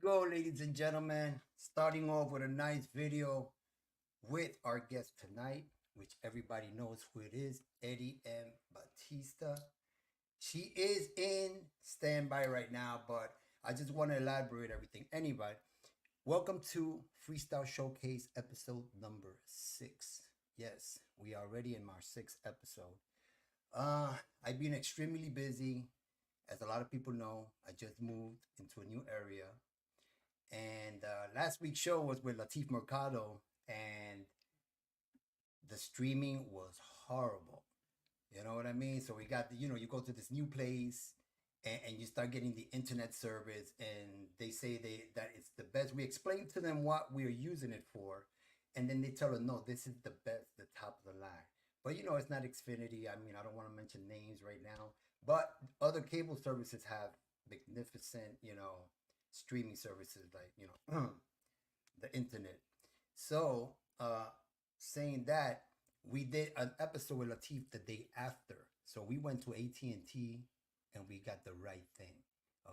go, ladies and gentlemen. Starting off with a nice video with our guest tonight, which everybody knows who it is, Eddie M. Batista. She is in standby right now, but I just want to elaborate everything. Anyway, welcome to Freestyle Showcase episode number 6. Yes, we are already in our 6th episode. I've been extremely busy. As a lot of people know, I just moved into a new area. And last week's show was with Latif Mercado, and the streaming was horrible. You know what I mean? So we got, you go to this new place and you start getting the internet service, and they say that it's the best. We explain to them what we are using it for, and then they tell us, no, this is the best, the top of the line. But it's not Xfinity. I mean, I don't want to mention names right now, but other cable services have magnificent, streaming services like, the internet. So, saying that, we did an episode with Latif the day after. So we went to AT&T and we got the right thing.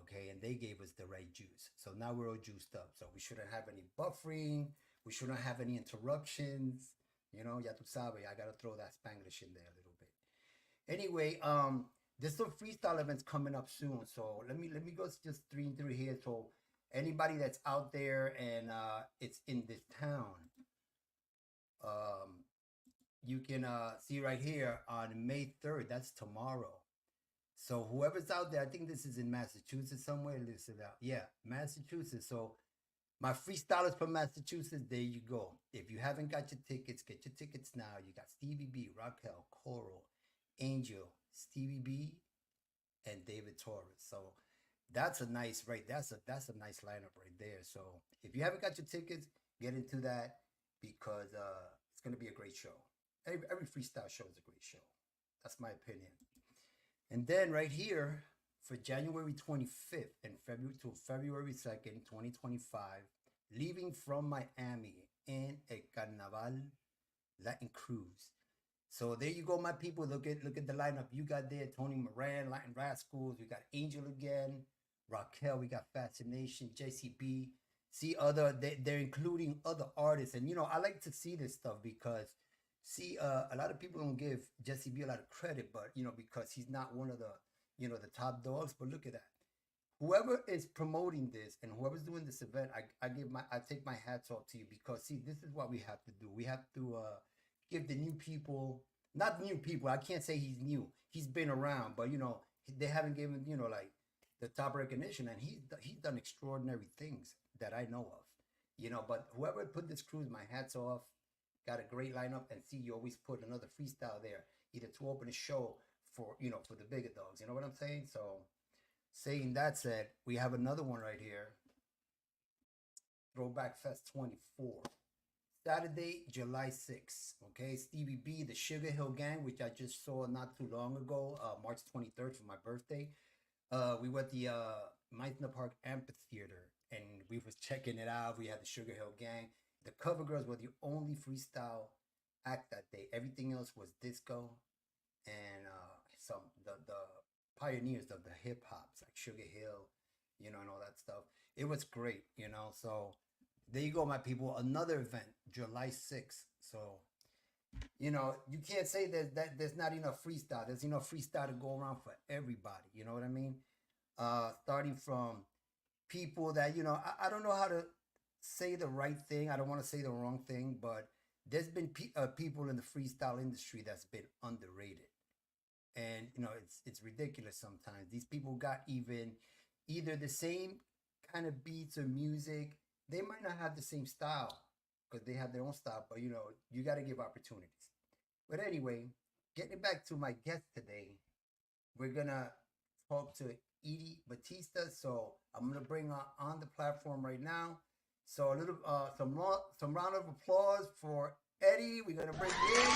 Okay, and they gave us the right juice. So now we're all juiced up. So we shouldn't have any buffering. We shouldn't have any interruptions. Ya tu sabe, I gotta throw that Spanglish in there a little bit. Anyway, there's some freestyle events coming up soon. So let me go just through here. So anybody that's out there and it's in this town, you can see right here on May 3rd. That's tomorrow. So whoever's out there, I think this is in Massachusetts somewhere. Listen out. Yeah, Massachusetts. So my freestylers from Massachusetts, there you go. If you haven't got your tickets, get your tickets now. You got Stevie B, Raquel, Coral, Angel, Stevie B, and David Torres. So that's a nice that's a nice lineup right there. So if you haven't got your tickets, get into that because it's gonna be a great show. Every freestyle show is a great show. That's my opinion. And then right here for January 25th and February 2nd, 2025, leaving from Miami in a Carnaval Latin Cruise. So there you go, my people. Look at the lineup you got there. Tony Moran, Latin Rascals. We got Angel again, Raquel. We got Fascination, JCEE. See they're including other artists, and I like to see this stuff because a lot of people don't give JCEE a lot of credit, but because he's not one of the the top dogs. But look at that. Whoever is promoting this and whoever's doing this event, I take my hats off to you because see, this is what we have to do. We have to give the new people, not new people. I can't say he's new. He's been around, but they haven't given like the top recognition, and he's done extraordinary things that I know of. But whoever put this cruise, my hats off. Got a great lineup, and see, you always put another freestyle there, either to open a show for for the bigger dogs. You know what I'm saying? So, saying that said, we have another one right here. Throwback Fest 24, Saturday, July 6th. Okay, Stevie B, the Sugar Hill Gang, which I just saw not too long ago, March 23rd for my birthday. We were at the Meisner Park Amphitheater, and we was checking it out. We had the Sugar Hill Gang. The Cover Girls were the only freestyle act that day. Everything else was disco and the pioneers of the hip hops like Sugar Hill, and all that stuff. It was great, So there you go, my people. Another event, July 6th. So you can't say that there's not enough freestyle. There's enough freestyle to go around for everybody. You know what I mean? Starting from people that I don't know how to say the right thing. I don't want to say the wrong thing, but there's been people in the freestyle industry that's been underrated, and it's ridiculous sometimes. These people got either the same kind of beats or music. They might not have the same style because they have their own style, but you got to give opportunities. But anyway, getting back to my guest today, we're gonna talk to Eddie Batista. So I'm gonna bring her on the platform right now. So a little, some round of applause for Eddie. We're gonna bring you in.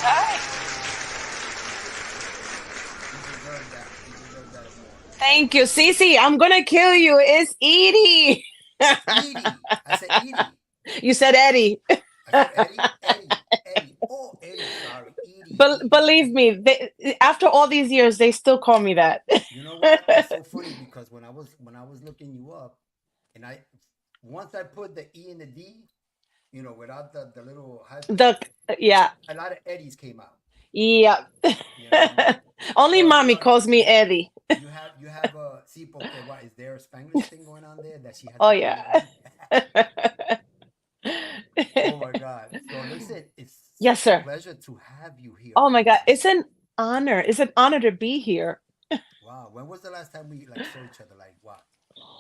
Hi. Thank you, Cece. I'm gonna kill you. It's Edie. Edie. I said Edie. You said Eddie. I said Eddie. Eddie. Oh, Eddie. Sorry, Edie. Believe me, after all these years, they still call me that. You know what? It's so funny because when I was looking you up, and I once I put the E and the D, without the little hyphen, the Yeah, a lot of Eddies came out. yeah. You know what I mean? Only Well, mommy calls me Eddie. you have a see porque what is there a Spanglish thing going on there that she had Oh to put yeah. the E? Oh my God! So listen, it's Yes, such a sir. pleasure to have you here Oh my on God, this. it's an honor. It's an honor to be here. Wow, when was the last time we like saw each other? Like what?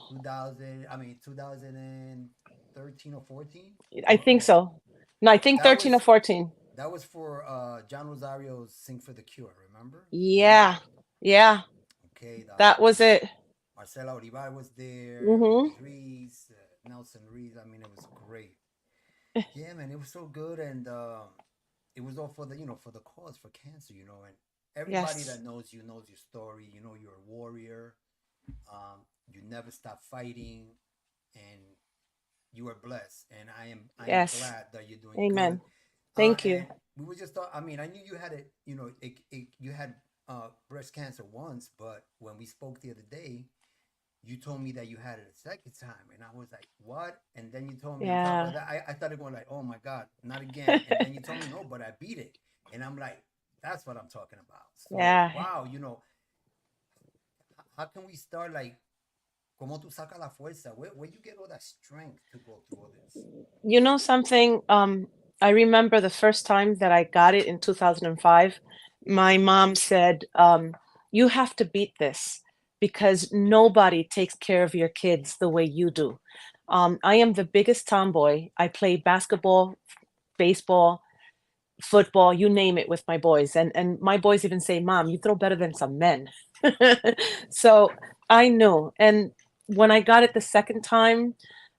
2000? I mean, 2013 or 14? I think Or so. No, I think that 13 or was 14. that was for John Rosario's "Sing for the Cure." Remember? Yeah, yeah, Okay, that was it. Marcela Olivar was there, Hmm. Vicky Ruiz, Nelson Ruiz. I mean, it was great. Yeah, man, it was so good, and it was all for the cause for cancer, and everybody Yes, that knows you knows your story. You're a warrior. You never stop fighting, and you are blessed, and I am yes. glad that you're doing good. Amen. Thank you. And we were just I mean, I knew you had it. You had breast cancer once, but when we spoke the other day, you told me that you had it a second time, and I was like, "What?" And then you told me on top Yeah. of that, I started going like, "Oh my God, not again!" And then you told me, "No, but I beat it," and I'm like, "That's what I'm talking about." So Yeah. wow, how can we start like? ¿Cómo tú sacas la fuerza? Where you get all that strength to go through all this? You know something? I remember the first time that I got it in 2005. My mom said, "You have to beat this because nobody takes care of your kids the way you do." I am the biggest tomboy. I play basketball, baseball, football, you name it, with my boys, and my boys even say, "Mom, you throw better than some men." So I know. And when I got it the second time,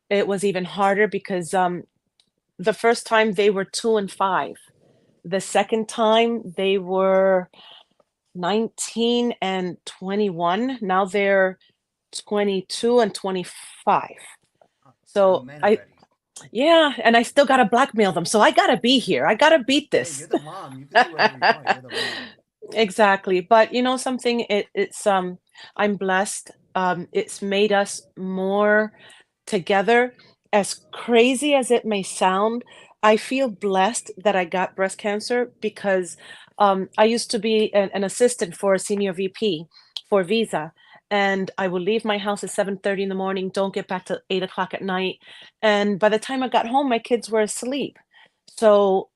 it was even harder because the first time they were 2 and 5. The second time they were 19 and 21. Now they're 22 and 25. Huh, young So men I already. Yeah, and I still gotta blackmail them. So I gotta be here. I gotta beat Hey, you're this. the mom. You can do whatever you want. You're the mom. Exactly. But you know something, it's I'm blessed. It's made us more together. As crazy as it may sound, I feel blessed that I got breast cancer because I used to be an assistant for a senior VP for Visa. And I would leave my house at 7:30 in the morning, don't get back till 8 o'clock at night. And by the time I got home, my kids were asleep. So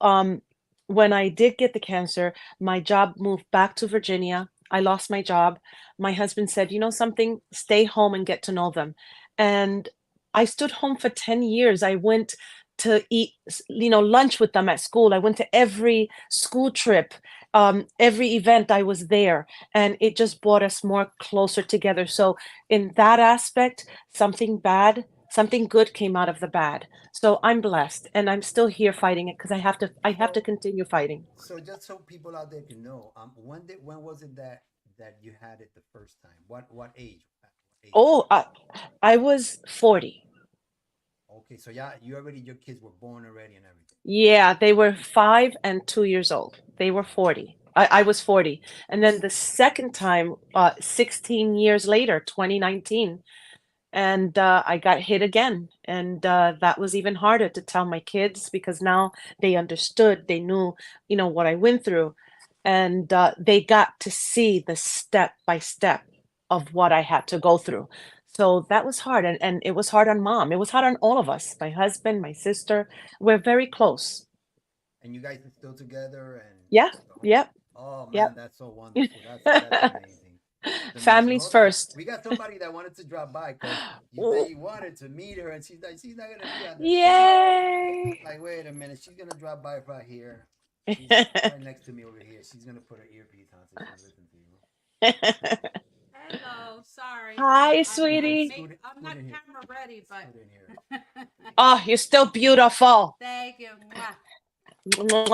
when I did get the cancer, my job moved back to Virginia. I lost my job. My husband said, "You know something? Stay home and get to know them." And I stood home for 10 years. I went to eat, lunch with them at school. I went to every school trip, every event I was there, and it just brought us more closer together. So in that aspect, something good came out of the bad. So I'm blessed, and I'm still here fighting it because I have to So, continue fighting. so just so people out there can know, when was it that you had it the first time? What age? What age? Oh, I was 40. Okay, so yeah, your kids were born already and everything. Yeah, they were 5 and 2 years old. They were 40. I was 40. And then the second time, 16 years later, 2019, and I got hit again. And that was even harder to tell my kids because now they understood, they knew, what I went through. And they got to see the step by step of what I had to go through. So that was hard. And it was hard on mom. It was hard on all of us, my husband, my sister. We're very close. And you guys are still together and Yeah. the whole. Yep. Oh man, Yep. that's so wonderful. That's amazing. That's amazing. Families Hold on, first. we got somebody that wanted to drop by because you said Ooh, you wanted to meet her, and she's not gonna be on the show. yay. Like, wait a minute, she's gonna drop by right here. She's right next to me over here. She's gonna put her earpiece on so she can listen to you. Hello, sorry. Hi, I'm sweetie. I'm Scoot not in here. camera ready, but Scoot in here. Oh, you're still beautiful. thank you. Mwah.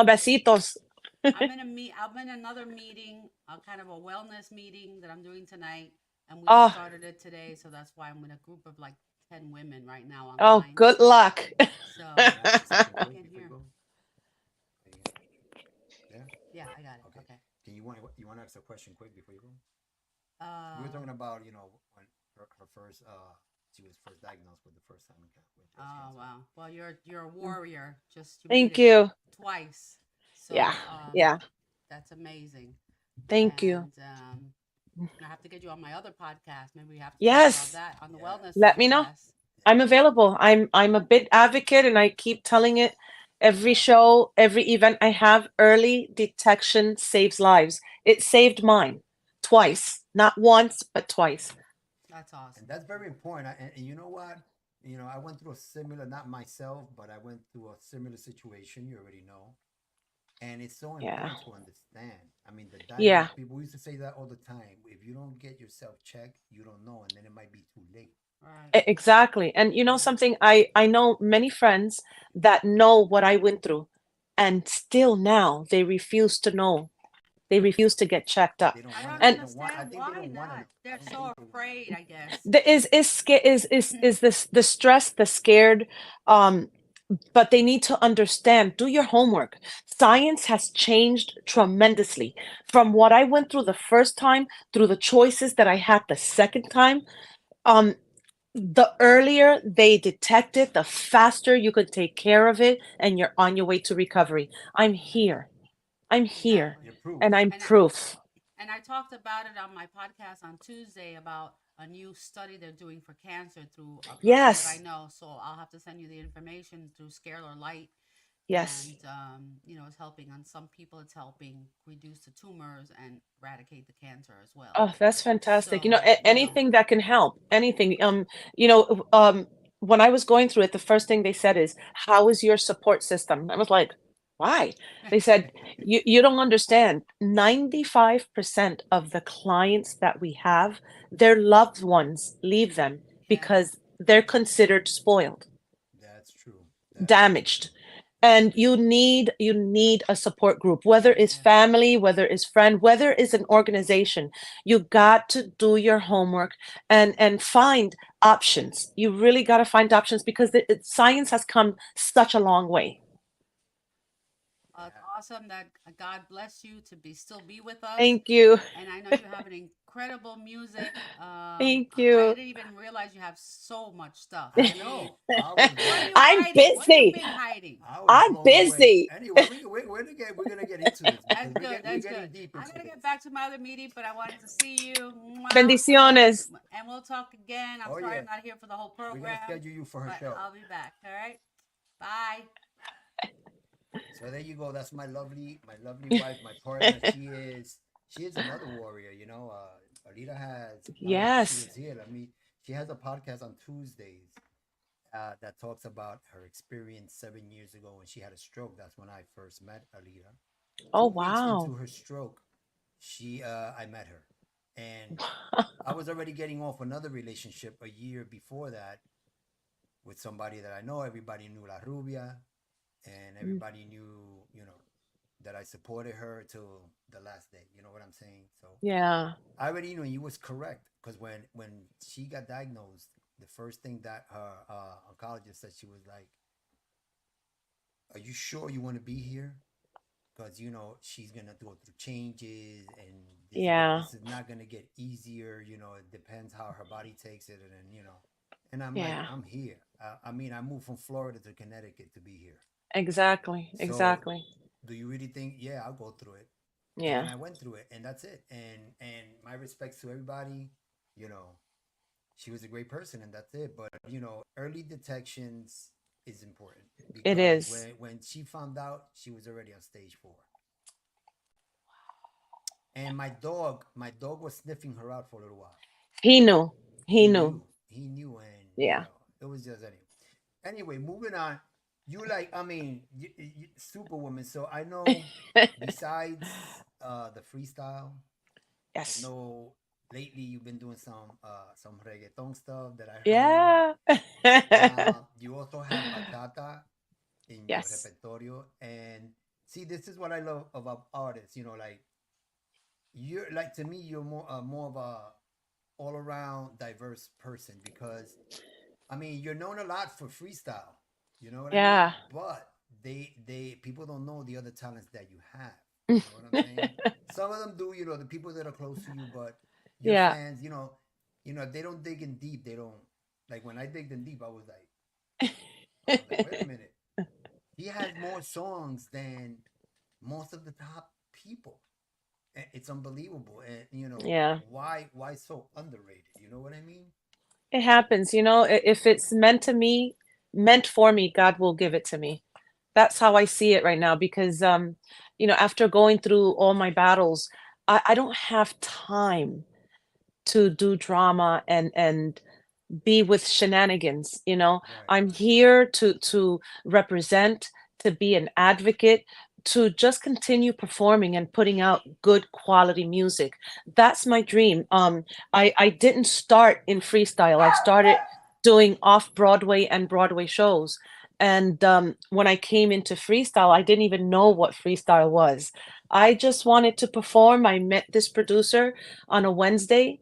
Besitos. I'm in another meeting, a kind of a wellness meeting that I'm doing tonight, and we just Oh, started it today, so that's why I'm in a group of like 10 women right now oh, online. good luck. So Can I ask you something I quick can before you hear. go? Yeah. Yeah, I got it. Okay. Okay. Can you want to ask a question quick before you go? We were Uh, talking about when her first she was first diagnosed with the first time with breast oh cancer. wow. Well, you're a Mm. warrior. Just you made Thank it you. twice. Yeah. So Yeah. that's amazing. Thank you. And I have to get you on my other podcast. Maybe we have to talk about Yes. that on the Yeah, wellness Let me know. podcast. I'm available. I'm a big advocate and I keep telling it every wow, show, every event I have, early detection saves lives. It saved mine twice, not once, but twice. That's and awesome. that's very important. And you know what? I went through a similar, not myself, but I went through a similar situation. You already know, and it's so Yeah. important to understand. I mean, the Yeah. diagnosis. People used to say that all the time. If you don't get yourself checked, you don't know, and then it might be too late. Right. Exactly. And you know Right. something, I know many friends that know what I went through and still now they refuse to know. They refuse to get checked They up. don't I want don't to. They And don't want. I understand think they why don't want to not. know. I They're don't so think they want to know. afraid, I guess. the is this the stress, the scared, um, but they need to understand, do your homework. Science has changed tremendously from what I went through the first time through the choices that I had the second time. Um, the earlier they detect it, the faster you can take care of it and you're on your way to recovery. I'm Right. here. I'm here Exactly. You're proof. and I'm And proof. I talked about it on my podcast on Tuesday about a new study they're doing for cancer through a person that I Yes. know. So I'll have to send you the information through Scalar Light, Yes. and it's helping on some people. It's helping reduce the tumors and eradicate the cancer as well. Oh, that's fantastic. You know, So anything that can help, anything. You know, when I was going through it, the first thing they said is, "How is your support system?" I was like, "Why?" They said, "You don't understand. 95% of the clients that we have, their loved ones leave them yeah, because they're considered spoiled, That's true. That's very damaged." true. And you need a support group, whether it's yeah. family, whether it's friend, whether it's an organization. You got to do your homework and find options. You really got to find options because science has come such a long way. It's Yeah. awesome that God bless you to be with us. Thank you. And I know you have an incredible music. Thank I you. didn't even realize you have so much stuff. I I mean, know. I was what are blown. you I'm hiding? What have you busy. been hiding? I was I'm blown away. busy. Anyway, we're gonna get into this because That's good. we're That's getting good. deep I into gotta get this. back to my other meeting, but I wanted to see you. Mwah. Bendiciones. And we'll talk again. I'm Oh sorry yeah, I'm not here for the whole we're gonna program, schedule you for her but show. I'll be back. All right. Bye. So there you go. That's my lovely wife, my partner. She is another warrior. Alita has. I wish she Yes. was here. Let me. She has a podcast on Tuesdays that talks about her experience 7 years ago when she had a stroke. That's when I first met Alita. Oh, 2 weeks into wow. her stroke, I met her, and I was already getting off another relationship a year before that with somebody that I know. Everybody knew La Rubia, and Mm, everybody knew, that I supported her till the last day. You know what I'm saying? So yeah. I already knew you was correct because when she got diagnosed, the first thing that her oncologist said, she was like, "Are you sure you want to be here? Because she's gonna go through changes, and Yeah. this is not gonna get easier. It depends how her body takes it, and I'm like, Yeah. I'm here. I mean, I moved from Florida to Connecticut to be here. Exactly. So, Exactly. do you really think? Yeah, I'll go through it, and Yeah. I went through it, and that's it. And my respects to everybody. You know, she was a great person, and that's it. But early detections is important It because is. when she found out, she was already on stage 4. And my dog was sniffing her out for a little while. He knew. He He knew. knew. He knew, and Yeah. it was just anyway. Anyway, moving on. You like, I mean, Superwoman. So I know besides the freestyle, I Yes. know lately you've been doing some reggaeton stuff that I heard. Yeah. You also have bachata in your Yes. repertorio, and see, this is what I love about artists. Like you're like to me, you're more of a all around diverse person because I mean you're known a lot for freestyle. You know what I mean? Yeah. But they people don't know the other talents that you have. You know what I'm saying? Some of them do, you know, the people that are close to you, but your Yeah. fans, they don't dig in deep. They don't like when I digged in deep. I was like, wait a minute. He has more songs than most of the top people. It's unbelievable. And Yeah. why so underrated? You know what I mean? It happens, if it's meant for me, God will give it to me. That's how I see it right now because after going through all my battles, I don't have time to do drama and be with shenanigans. Right. I'm here to represent, to be an advocate, to just continue performing and putting out good quality music. That's my dream. I didn't start in freestyle. I started doing off Broadway and Broadway shows. And when I came into freestyle, I didn't even know what freestyle was. I just wanted to perform. I met this producer on a Wednesday.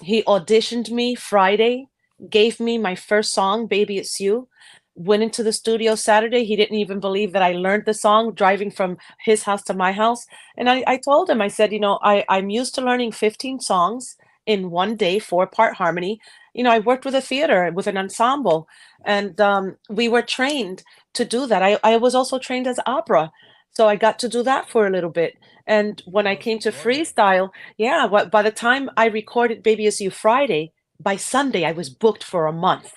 He auditioned me Friday, gave me my first song, Baby It's You. Went into the studio Saturday. He didn't even believe that I learned the song driving from his house to my house. And I, Wow. I told him, I said, I'm used to learning 15 songs in one day, four-part harmony. I worked with a theater, with an ensemble, and Nice. we were trained to do that. I was also trained as opera. So I got to do that for a little bit. And when I Oh, so came to Broadway. freestyle, yeah, by the time I recorded Baby Is You Friday, by Sunday I was booked for a month.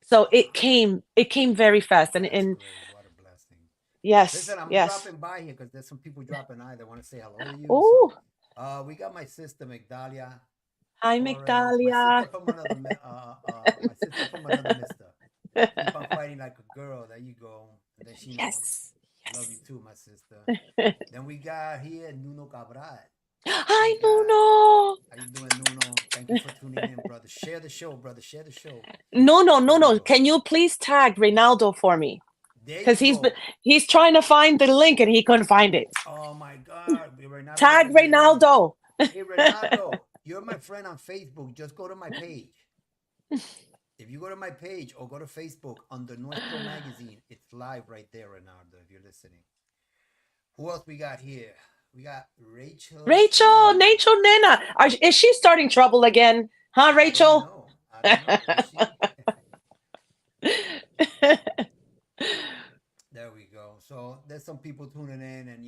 So it Wow. came very fast. And That's and great. What a blessing. yes, Listen, I'm yes. dropping by here because there's some people dropping by that want to say hello to you. Oh, So, we got my sister Migdalia hi Torres, my sister Migdalia. from my sister from another mister. Keep on fighting like a girl. There you go. And then she know, Yes, love you yes. too, my sister. Then we got here Nuno Cabral. Hi Hey guys, Nuno. how you doing, Nuno? Thank you for tuning in, brother. Share the show, brother. Share the show. No, no, There no, we no. go. Can you please tag Reynaldo for me? There Because you go. he's trying to find the link and he couldn't find it. Oh my God, Renato got Tag to get in. Reynaldo. Hey, Renato, you're my friend on Facebook. Just go to my page. If you go to my page or go to Facebook under Nuestro Magazine, it's live right there, Renato, if you're listening. Who else we got here? We got Rachel Rachel, Nena. Rachel Nena. Is she starting trouble again? Huh, I don't Rachel? know. I don't know. Is she? There we go. So there's some people tuning in and,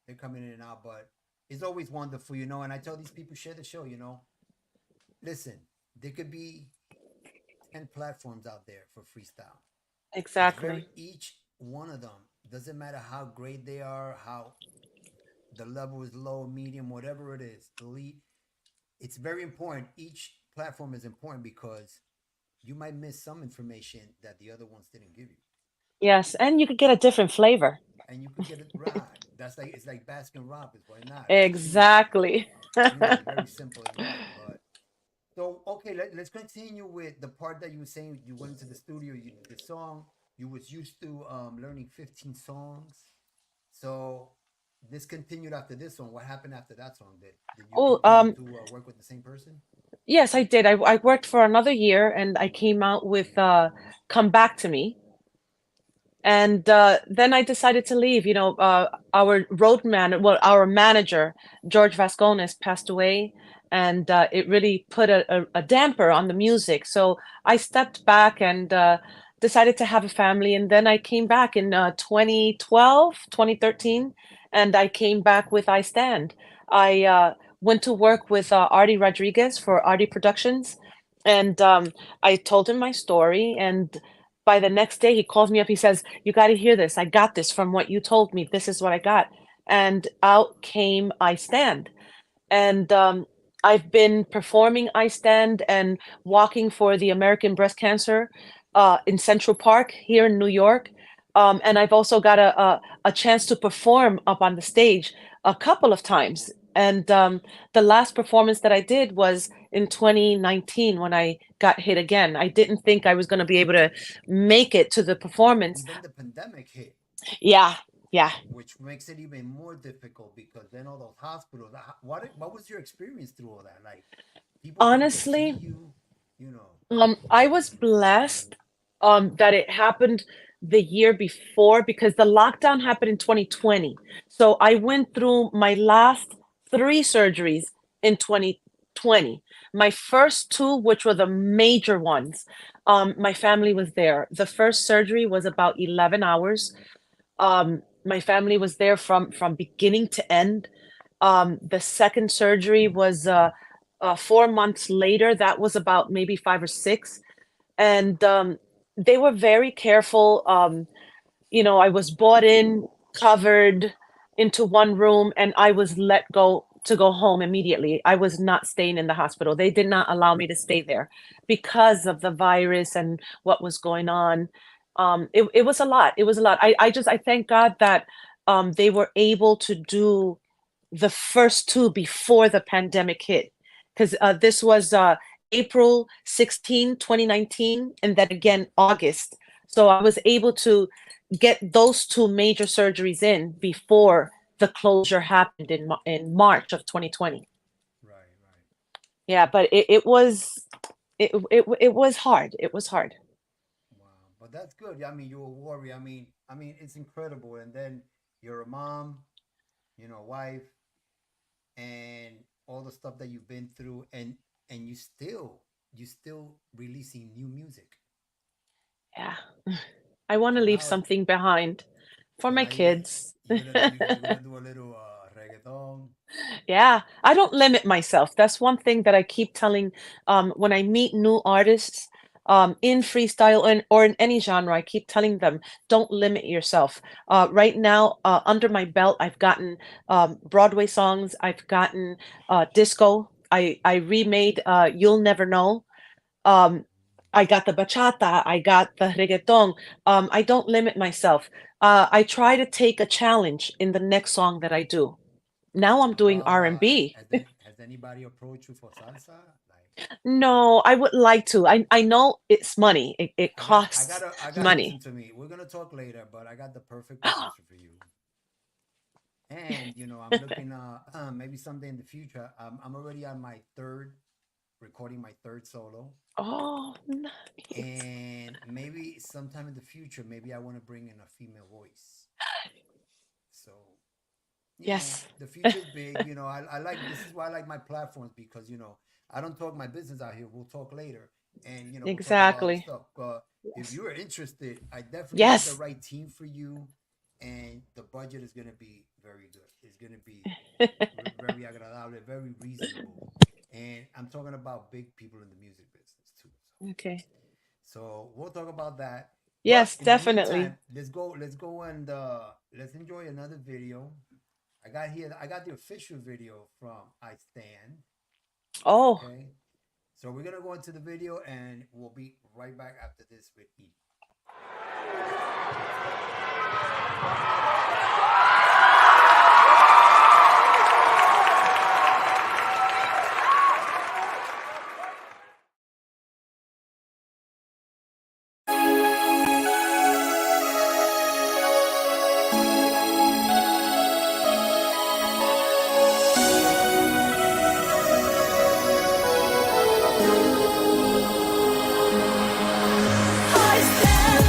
they're coming in and out, but it's always wonderful, And I tell these people, share the show. Listen, there could be 10 platforms out there for freestyle. It's very, Exactly. each one of them, doesn't matter how great they are, how the level is low, medium, whatever it is, elite. It's very important. Each platform is important because you might miss some information that the other ones didn't give you. Yes, and you could get a different flavor. And you could get it right. It's like Baskin Robbins. Why not? It's cheap. Exactly. It's very simple as that. But so okay, let's continue with the part that you were saying. You went into the studio, you did the song. You was used to learning 15 songs. So this continued after this song. What happened after that song? Did you Oh, continue to work with the same person? yes, I did. I worked for another year and I came out with Come Back to Me. And then I decided to leave. Our manager, George Vascones, passed away, and it really put a damper on the music. So I stepped back and decided to have a family. And then I came back in 2012, 2013, and I came back with I Stand. I went to work with Artie Rodriguez for Artie Productions, and I told him my story. And by the next day, he calls me up. He says, "You got to hear this. I got this from what you told me. This is what I got." And out came I Stand. And I've been performing I Stand and walking for the American Breast Cancer in Central Park here in New York. And I've also got a chance to perform up on the stage a couple of times. And the last performance that I did was in 2019 when I got hit again. I didn't think I was going to be able to make it to the performance. And then the pandemic hit, Yeah, yeah. which makes it even more difficult because then all those hospitals. What was your experience through all that? Like people coming to see Honestly, you, you know. I was blessed that it happened. the year before because the lockdown happened in 2020. So I went through my last three surgeries in 2020. My first two, which were the major ones, my family was there. The first surgery was about 11 hours. My family was there from beginning to end. The second surgery was 4 months later. That was about maybe 5 or 6, and they were very careful. I was brought in, covered into one room, and I was let go to go home immediately. I was not staying in the hospital. They did not allow me to stay there because of the virus and what was going on. It was a lot. It was a lot. I thank God that they were able to do the first two before the pandemic hit, because this was April 16, 2019, and then again August. So I was able to get those two major surgeries in before the closure happened in March of 2020. Right, right. Yeah, but it was hard. It was hard. Wow. But that's good. I mean, you're a warrior. I mean, it's incredible. And then you're a mom, wife, and all the stuff that you've been through, and you still releasing new music. Yeah. I want to So leave now something behind for so my now you're gonna kids. you're gonna do a little reggaeton. Yeah, I don't limit myself. That's one thing that I keep telling when I meet new artists in freestyle or in any genre. I keep telling them, don't limit yourself. Right now, under my belt, I've gotten Broadway songs. I've gotten disco. I remade "You'll Never Know." Um, I got the bachata. I got the reggaeton. I don't limit myself. I try to take a challenge in the next song that I do. Now I'm How doing about R&B. has anybody approached you for salsa? Like, No, I would like to. I know it's money. It costs I got listen money. to me. We're gonna talk later, but I got the perfect producer for you. And I'm looking maybe someday in the future. I'm already on my third recording my third solo, Oh, nice. and maybe sometime in the future, maybe I want to bring in a female voice. So Yes. the future's big. I like this is why I like my platforms because I don't talk my business out here. We'll talk later, and we'll talk about other Exactly. stuff. But if Yes. you're interested, I definitely have the Yes. right team for you, and the budget is gonna be very good. It's gonna be very agradable, very reasonable, and I'm talking about big people in the music business too. Okay. So we'll talk about that. But Yes, in the definitely. meantime, let's go and let's enjoy another video. I got the official video from I Stand. Oh, Okay. So we're gonna go into the video and we'll be right back after this with E. I stand,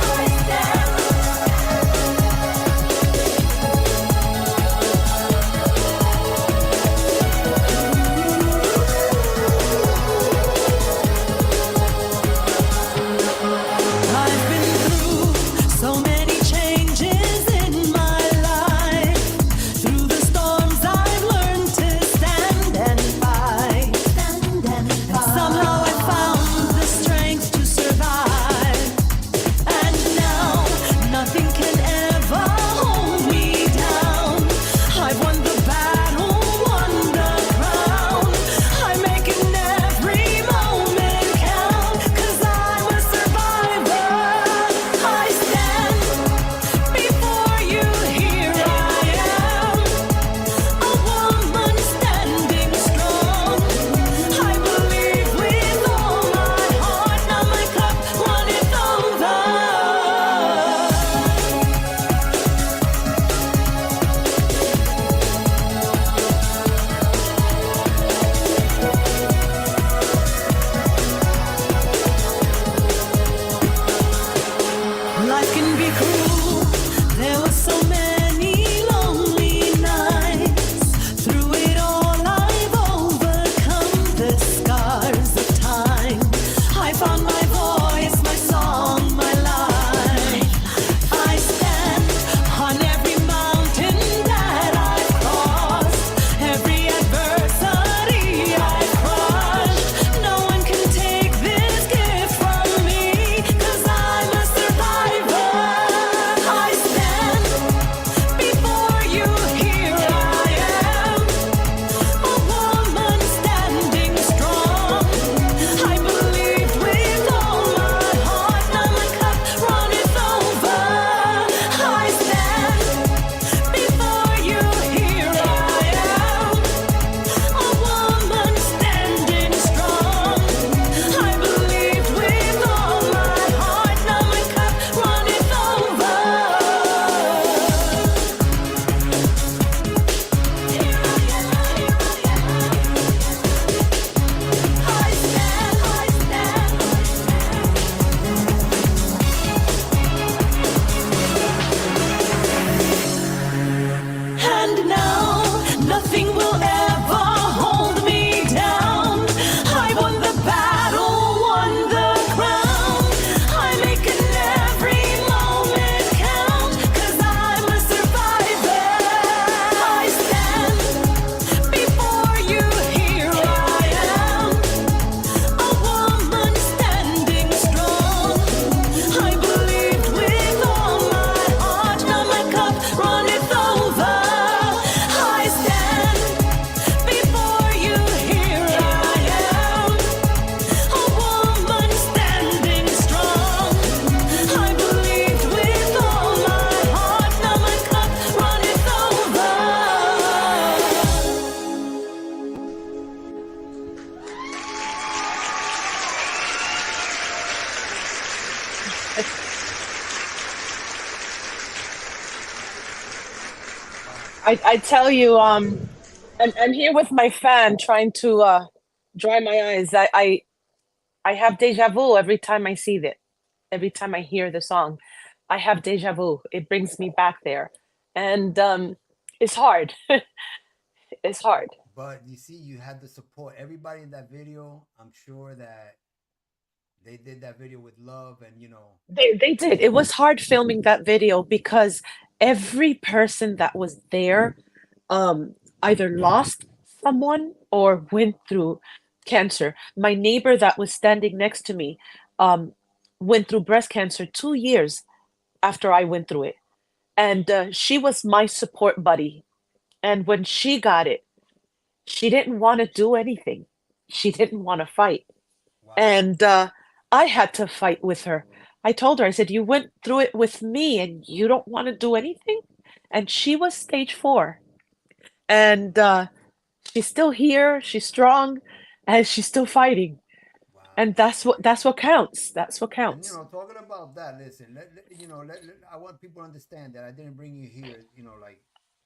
I tell you, I'm here with my fan trying to dry my eyes. I have deja vu every time I see it. Every time I hear the song, I have deja vu. It brings me back there, and it's hard. It's hard. But you see, you had the support. Everybody in that video, I'm sure that they did that video with love, and They did. It was hard filming that video because every person that was there um either lost someone or went through cancer. My neighbor that was standing next to me um went through breast cancer 2 years after I went through it. And she was my support buddy. And when she got it, she didn't want to do anything. She didn't want to fight. wow, And I had to fight with her. I told her, I said, "You went through it with me and you don't want to do anything?" And she was stage 4. And she's still here, she's strong, and she's still fighting. wow. And that's what counts. That's what And counts. talking about that, listen, I want people to understand that I didn't bring you here, like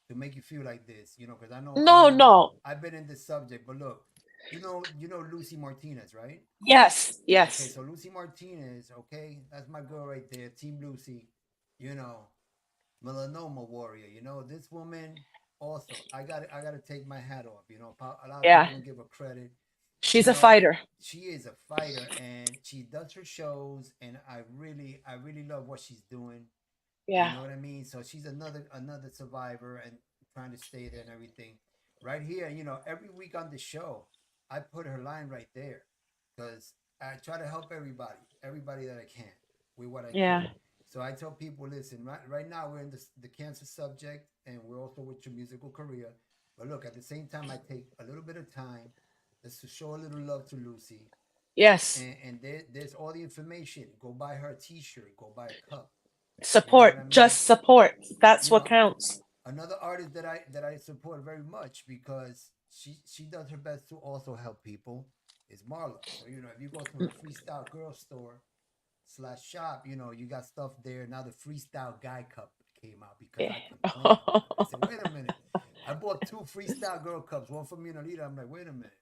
to make you feel like this, because I No, know no. I've been in this subject, but look, you know Lucy Martinez, right? Yes, Okay, yes. so Lucy Martinez, okay, that's my girl right there, Team Lucy, you know, melanoma warrior. This woman also, I got to take my hat off. A lot of Yeah. people don't give her credit. you She's a know fighter. she is a fighter, and she does her shows, and I really love what she's doing. You Yeah. know what I mean? So she's another survivor and trying to stay there and everything. Right here, every week on the show, I put her line right there because I try to help everybody that I can with what I can. Yeah. So I tell people, listen, right now we're in the cancer subject, and we're also with your musical career. But look, at the same time, I take a little bit of time just to show a little love to Lucy, Yes. and there's all the information. Go buy her a T-shirt. Go buy a cup. You know what I Support. mean? Just support. That's You what know, counts. another artist that I support very much because she does her best to also help people is Marla. So if you go to her Freestyle Girl store slash shop, you got stuff there. Now the Freestyle Guy Cup came out because Yeah. I complained about it. I said, wait a minute. I bought 2 Freestyle Girl Cups, one for me and Alida. I'm like, wait a minute.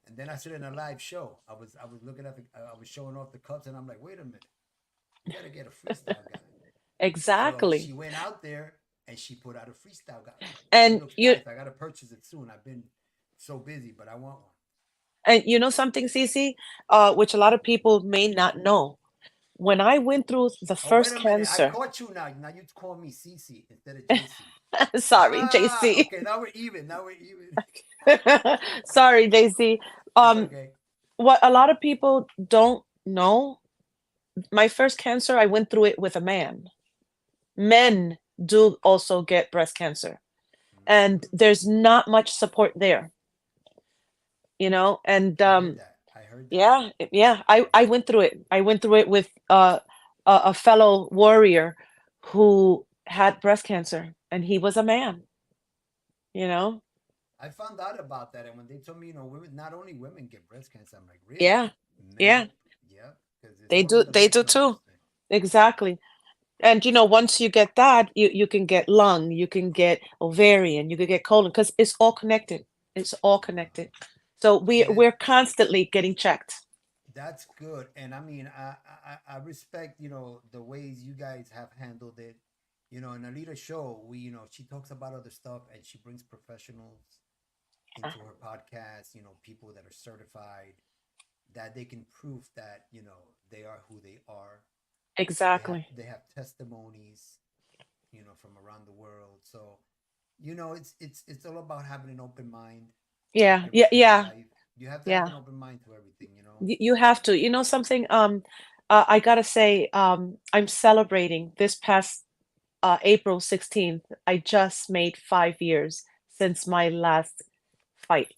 And then I said in a live show, I was looking at I was showing off the cups, and I'm like, wait a minute, you gotta get a freestyle guy. So Exactly. she went out there and she put out a freestyle guy cup. It And looks you nice. I gotta purchase it soon. I've been so busy, but I want one. and you know something, Cece, which a lot of people may not know. When I went through the Oh, wait first a minute. I cancer, caught you now. Now you call me Cece instead of JC. sorry, Ah, JC. okay. Now we're even. Now we're even. Sorry, JC. It's Um, okay. what a lot of people don't know, my first cancer, I went through it with a man. Men do also get breast cancer, and Hmm. there's not much support there, and I heard that. I heard that. yeah, yeah, I went through it. I went through it with a fellow warrior who had breast cancer, and he was a man, you know? I found out about that, and when they told me, women, not only women get breast cancer, I'm like, really? Yeah, yeah, Men? Yep. Because it's one of the they do victims of too. this thing. Exactly. And once you get that, you can get lung, you can get ovarian, you can get colon, because it's all connected. It's all Wow. connected. So Yeah, we're constantly getting checked. that's good. And I mean, I respect, the ways you guys have handled it. In Alita's show, she talks about other stuff, and she brings professionals Yeah, into her podcast, people that are certified, that they can prove that, they are who they are. They have exactly. they have testimonies, from around the world. So, it's all about having an open mind to Yeah, yeah, everything in yeah, life. You have to have yeah. an open mind to everything. You have to. You know something? I gotta say, I'm celebrating this past April 16th. I just made 5 years since my last fight.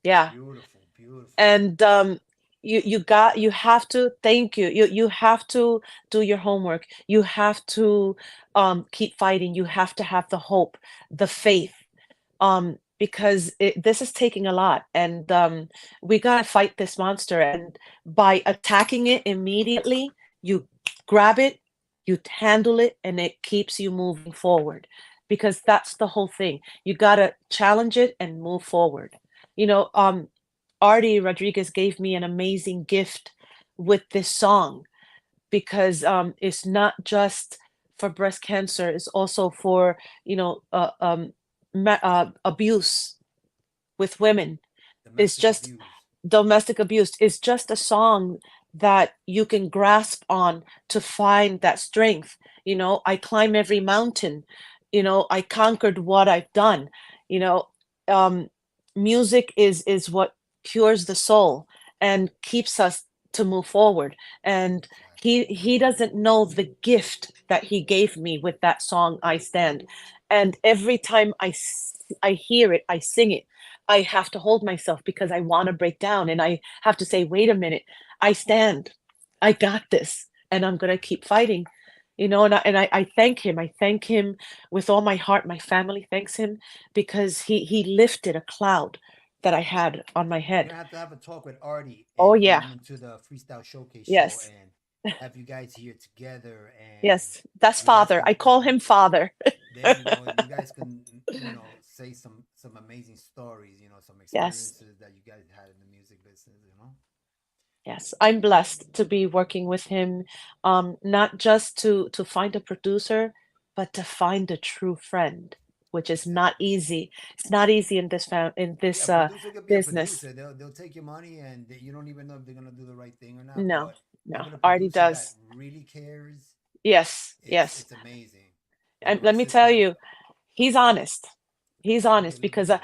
Yeah. Beautiful, beautiful. And you have to thank you. You have to do your homework. You have to keep fighting. You have to have the hope, the faith, because this is taking a lot, and we gotta fight this monster. And by attacking it immediately, you grab it, you handle it, and it keeps you moving forward. because that's the whole thing. You gotta challenge it and move forward. You know, Artie Rodriguez gave me an amazing gift with this song because it's not just for breast cancer, it's also for, you know, abuse with women. It's Domestic just abuse. domestic abuse. It's just a song that you can grasp on to find that strength. You know, I climb every mountain. You know, I conquered what I've done. You know, um, music is what cures the soul and keeps us to move forward. And Exactly. he doesn't know the gift that he gave me with that song, I Stand. And every time I hear it, I sing it, I have to hold myself because I want to break down and I have to say, wait a minute, I stand. I got this and I'm going to keep fighting. You know, I thank him. I thank him with all my heart. My family thanks him because he lifted a cloud that I had on my We're head. gonna have a talk with Artie Oh and bring yeah. him into the Freestyle Showcase show Yes. and have you guys here together and Yes. That's you guys father. can I call him father. there you go. You guys can say some amazing stories, some Yes. experiences that you guys had in the music business. Yes, I'm blessed to be working with him, not just to find a producer, but to find a true friend, which is not Exactly. easy. It's not easy in this in Yeah, this a producer could be a business. producer. They'll take your money and you don't even know if they're gonna do the right thing or not. No, But no, having a already producer that does. really cares, Yes, it's yes. it's amazing. And My let me tell sister, you, he's honest. He's okay, honest look at because this.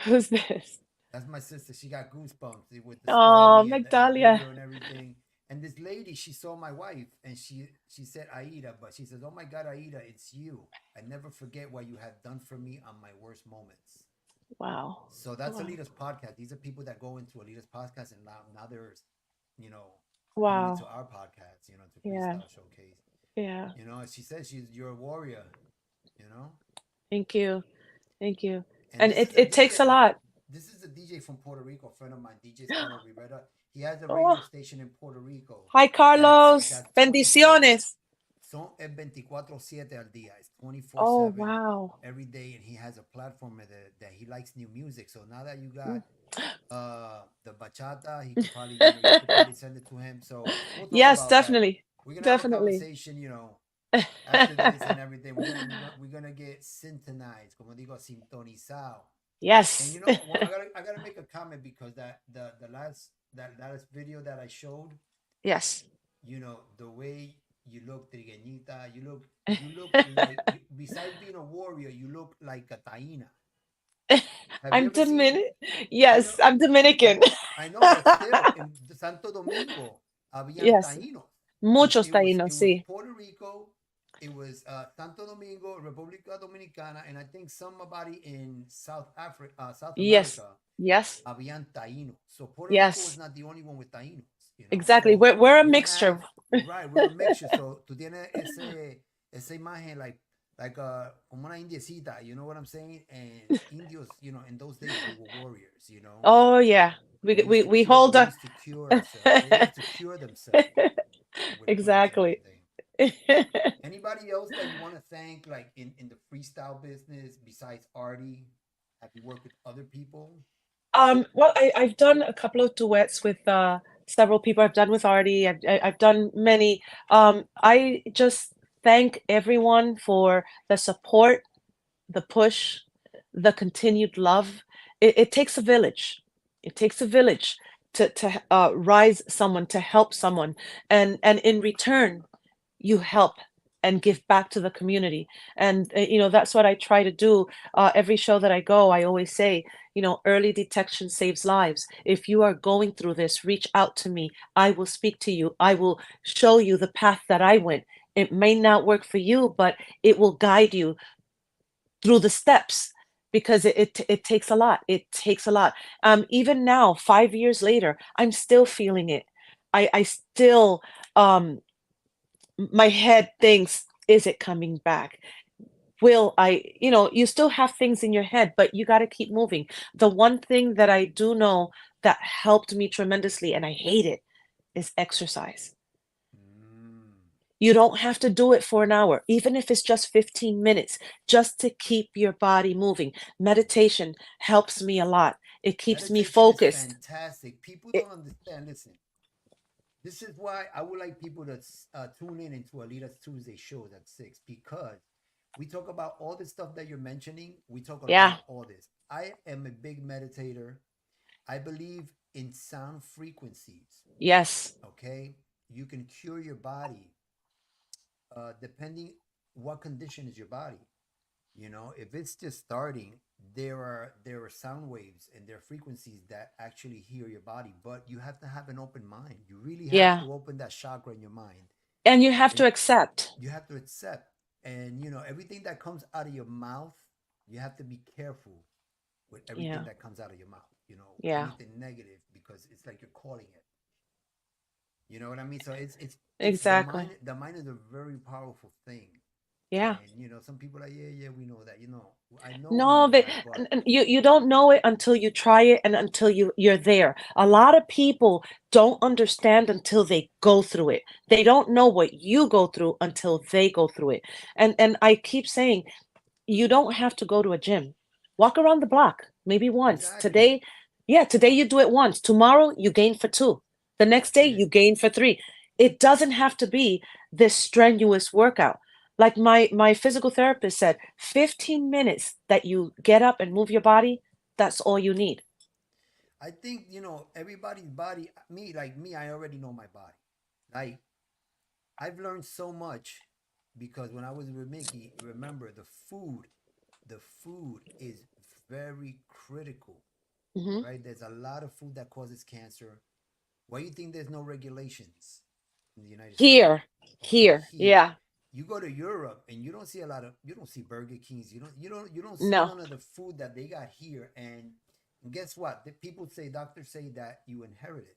who's this? That's my sister. She got goosebumps with the Oh, story and the Magdalia. video and everything. And this lady, she saw my wife and she said Aida, but she says, "Oh my God, Aida, it's you. I never forget what you have done for me on my worst moments." Wow. So that's Wow. Alita's podcast. These are people that go into Alita's podcast and now they're, you know, coming into Wow. our podcast, to Yeah. Freestyle Showcase. Yeah. And she says you're a warrior, you know. Thank you. Thank you. And And this is a it takes DJ. a lot. This is a DJ from Puerto Rico, a friend of mine, DJ Carlos Rivera. He has a radio Oh, station in Puerto Rico. hi, That's Carlos. that's 24. Bendiciones. Son es 24/7 al día. It's Oh, 24/7 wow. every day, and he has a platform that he likes new music. So now that you Mm. got the bachata, he could probably you could probably send it to him. So we'll talk Yes, about that. definitely. We're gonna have a Definitely. conversation, after this and everything. We're gonna get syntonized, como digo, sintonizado. And Yes. I gotta make a comment because that last video that I showed, Yes. the way you look, trigueñita, you look like besides being a warrior, you look like a taína. Have you I'm ever seen? Dominican. I know, Yes, I'm I Dominican. I know, but still, in Santo Domingo, habían Yes. taínos. It, Muchos it was taínos, it was sí. Puerto Rico, it was Santo Domingo, República Dominicana, and I think somebody in South Africa, South Yes. America, Yes. habían taínos. So Puerto Rico was Yes. not the only one with taínos. Exactly. So We're a we mixture. have right, we're a mixture. So tú tienes esa imagen like como una indiecita, you know what I'm saying? And indios, in those days they were warriors. Oh yeah. We They used we to we cure. hold They a used to cure ourselves. They used to cure themselves with plants and exactly. everything. Anybody else that you want to thank, like in the freestyle business, besides Artie? Have you worked with other people? Well, I've done a couple of duets with several people. I've done with Artie. I've done many. I just thank everyone for the support, the push, the continued love. It takes a village. It takes a village to rise someone, to help someone, and in return, you help and give back to the community. And that's what I try to do. Every show that I go, I always say, early detection saves lives. If you are going through this, reach out to me. I will speak to you. I will show you the path that I went. It may not work for you, but it will guide you through the steps because it takes a lot. It takes a lot. Even now, 5 years later, I'm still feeling it. I still my head thinks, is it coming back? Will I, you still have things in your head, but you got to keep moving. The one thing that I do know that helped me tremendously, and I hate it, is exercise. Mm. You don't have to do it for an hour, even if it's just 15 minutes, just to keep your body moving. Meditation helps me a lot. It keeps me Meditation is focused. fantastic. People It, don't understand. Listen, this is why I would like people to tune in into Alida's Tuesday shows at 6, because we talk about all the stuff that you're mentioning. We talk yeah, about all this. I am a big meditator. I believe in sound frequencies. yes, Okay, you can cure your body depending what condition is your body. You know, if it's just starting, there are sound waves and there are frequencies that actually heal your body, but you have to have an open mind. You really have yeah. to open that chakra in your mind, And you have and to accept. you have to accept. And everything that comes out of your mouth, you have to be careful with everything Yeah, that comes out of your mouth. yeah, Anything negative, because it's like you're calling it. You know what I mean? So it's the mind. exactly. The mind is a very powerful thing. Yeah. And some people are like, yeah, yeah, we know that. I know we No, know that, but and you don't know it until you try it and until you're there. A lot of people don't understand until they go through it. They don't know what you go through until they go through it. And I keep saying, you don't have to go to a gym. Walk around the block, maybe once. exactly. Today, yeah, today you do it once. Tomorrow you gain for two. The next That's day it. you gain for three. It doesn't have to be this strenuous workout. Like my physical therapist said, 15 minutes that you get up and move your body, that's all you need. I think everybody's body. Me, I already know my body. Like, I've learned so much because when I was with Mickey, remember the food is very critical, Hmm. right? There's a lot of food that causes cancer. Why do you think there's no regulations in the United States? Here, Okay, here, here. yeah, You go to Europe and you don't see Burger Kings. You don't see no, none of the food that they got here. And guess what? The people say, doctors say that you inherit it.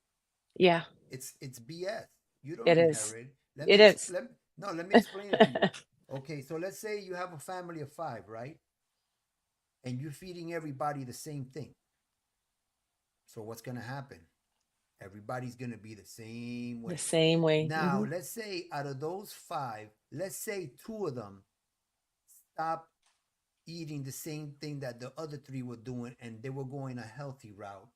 yeah, It's BS. You don't it is. inherit. Let It me is. no, let me explain it to you. Okay, so let's say you have a family of 5, right? And you're feeding everybody the same thing. So what's gonna happen? Everybody's gonna be the same The way. same way. Now, let's say out of those 5, let's say 2 of them stop eating the same thing that the other 3 were doing, and they were going a healthy route.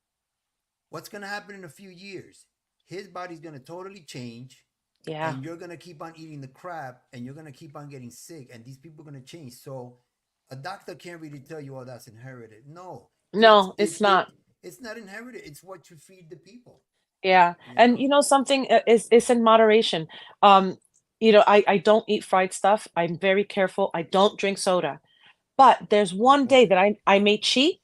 What's gonna happen in a few years? His body's gonna totally change, Yeah. and you're gonna keep on eating the crap, and you're gonna keep on getting sick, and these people are gonna change. So a doctor can't really tell you, oh, that's inherited. No, it's No, it it's it not. it's not inherited. It's what you feed the people. Yeah. You And know. you know something is in moderation. Um, I don't eat fried stuff. I'm very careful. I don't drink soda. But there's one day Important. that I may cheat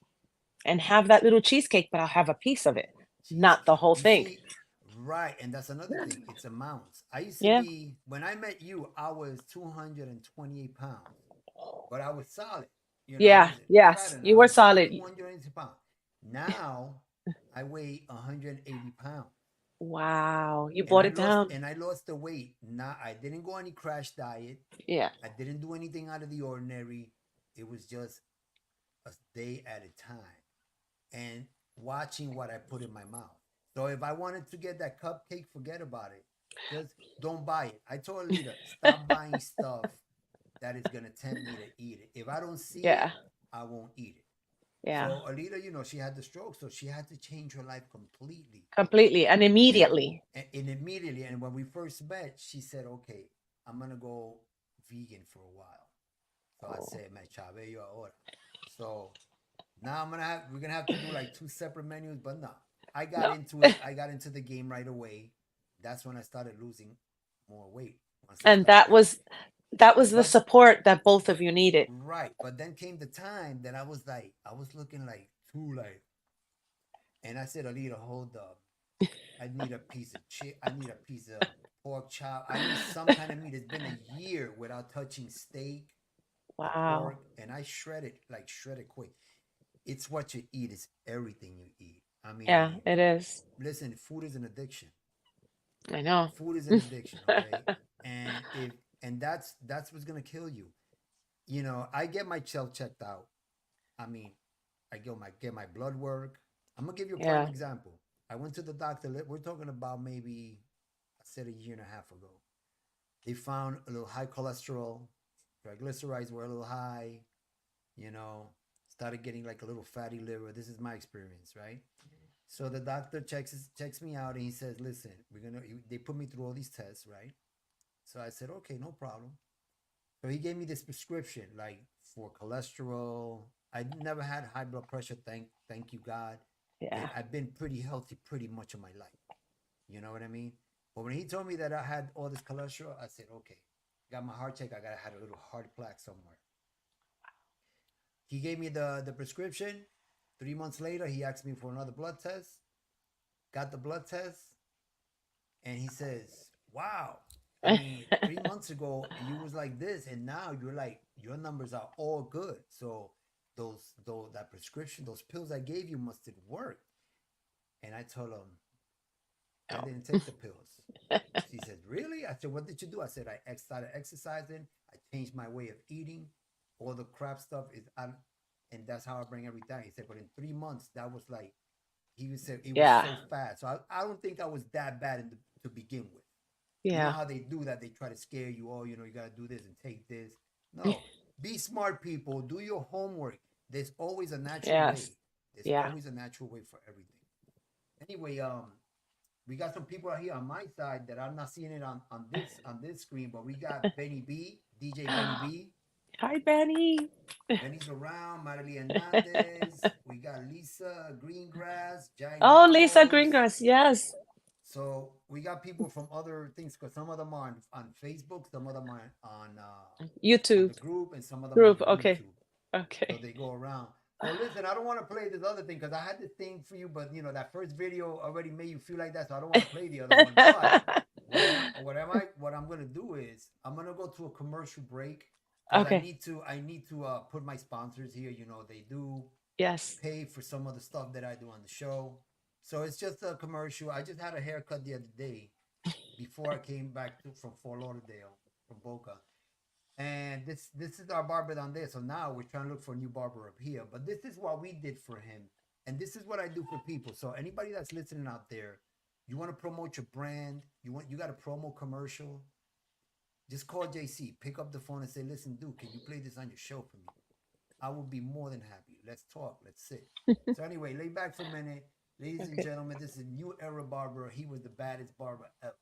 and have that little cheesecake, but I'll have a piece of it, not the Cheesecake. whole You thing. see, right, and that's another thing. It's amounts. I used to Yeah. be when I met you, I was 228 pounds, but I was solid. I Yeah. wasn't fat Yes. You enough. I were was solid. 280 pounds. Now I weigh 180 pounds. Wow. You and brought I it lost down. and I lost the weight. Not I didn't go any crash diet. Yeah. I didn't do anything out of the ordinary. It was just a day at a time and watching what I put in my mouth. So if I wanted to get that cupcake, forget about it. Just don't buy it. I told Lita, stop buying stuff that is gonna tempt me to eat it. If I don't see Yeah. it, I won't eat it. Yeah. So Alita, she had the stroke, so she had to change her life completely. Completely and immediately. And immediately, and when we first met, she said, "Okay, I'm gonna go vegan for a while." So I Oh. said, "Me chaveo ahora." So now we're gonna have to do like 2 separate menus, but no, I got No. into it. I got into the game right away. That's when I started losing more weight. Once I And started eating, that was the but support that both of you needed. right, but then came the time that I was looking like too like, and I said, "Alita, hold up. I need a piece of I need a piece of pork chop. I need some kind of meat. It's been a year without touching steak or Wow. pork, and I shred it quick. It's what you eat. It's everything you eat. I Yeah, mean, it is. listen, food is an addiction. I know. Food is an addiction. Okay, and if and that's what's gonna kill you. I get myself checked out. I mean, I get my blood work. I'm gonna give you a prime Yeah. example. I went to the doctor. We're talking about maybe I said a year and a half ago. they found a little high cholesterol, triglycerides were a little high, you know, started getting like a little fatty liver. This is my experience, right? So the doctor checks me out and he says, "Listen, they put me through all these tests, right?" So I said, "Okay, no problem." So he gave me this prescription like for cholesterol. I never had high blood pressure, thank you God. Yeah. I've been pretty healthy pretty much of my life. You know what I mean? But when he told me that I had all this cholesterol, I said, "Okay." Got my heart check. I had a little heart plaque somewhere. He gave me the prescription. 3 months later, he asked me for another blood test. Got the blood test, and he says, "Wow, I mean, 3 months ago you was like this, and now you're like your numbers are all good. So that prescription, those pills I gave you must have worked." And I told him I didn't take the pills. He said, "Really?" I said, "What did you do?" I said, "I started exercising. I changed my way of eating. All the crap stuff is out, and that's how I bring everything." He said, "But in 3 months, that was like," he said, "it was so fast." So I don't think I was that bad to begin with. You know how they do that? They try to scare you. "Oh, you know, you got to do this and take this." No, be smart, people. Do your homework. There's always a natural way. There's always a natural way for everything. Anyway, we got some people out here on my side that I'm not seeing it on this screen, but we got Benny B, DJ Benny B. Hi, Benny. Benny's around. Marilee Hernandez. We got Lisa Greengrass. Jai Lisa Ramos. Greengrass. Yes. So we got people from other things, because some of them are on Facebook, some of them are on YouTube, on the group, and some of them on Okay. YouTube. Okay. So they go around. So listen, I don't want to play this other thing because I had this thing for you, but you know that first video already made you feel like that, so I don't want to play the other one. But what I'm gonna do is I'm gonna go to a commercial break. Okay. I need to put my sponsors here. You know, they do pay for some of the stuff that I do on the show. So it's just a commercial. I just had a haircut the other day before I came back from Fort Lauderdale, from Boca. And this is our barber down there. So now we're trying to look for a new barber up here. But this is what we did for him. And this is what I do for people. So anybody that's listening out there, you want to promote your brand, you got a promo commercial, just call JC, pick up the phone and say, "Listen, dude, can you play this on your show for me?" I will be more than happy. Let's talk. Let's sit. So anyway, lay back for a minute. Ladies and gentlemen, this is New Era Barber. He was the baddest barber ever.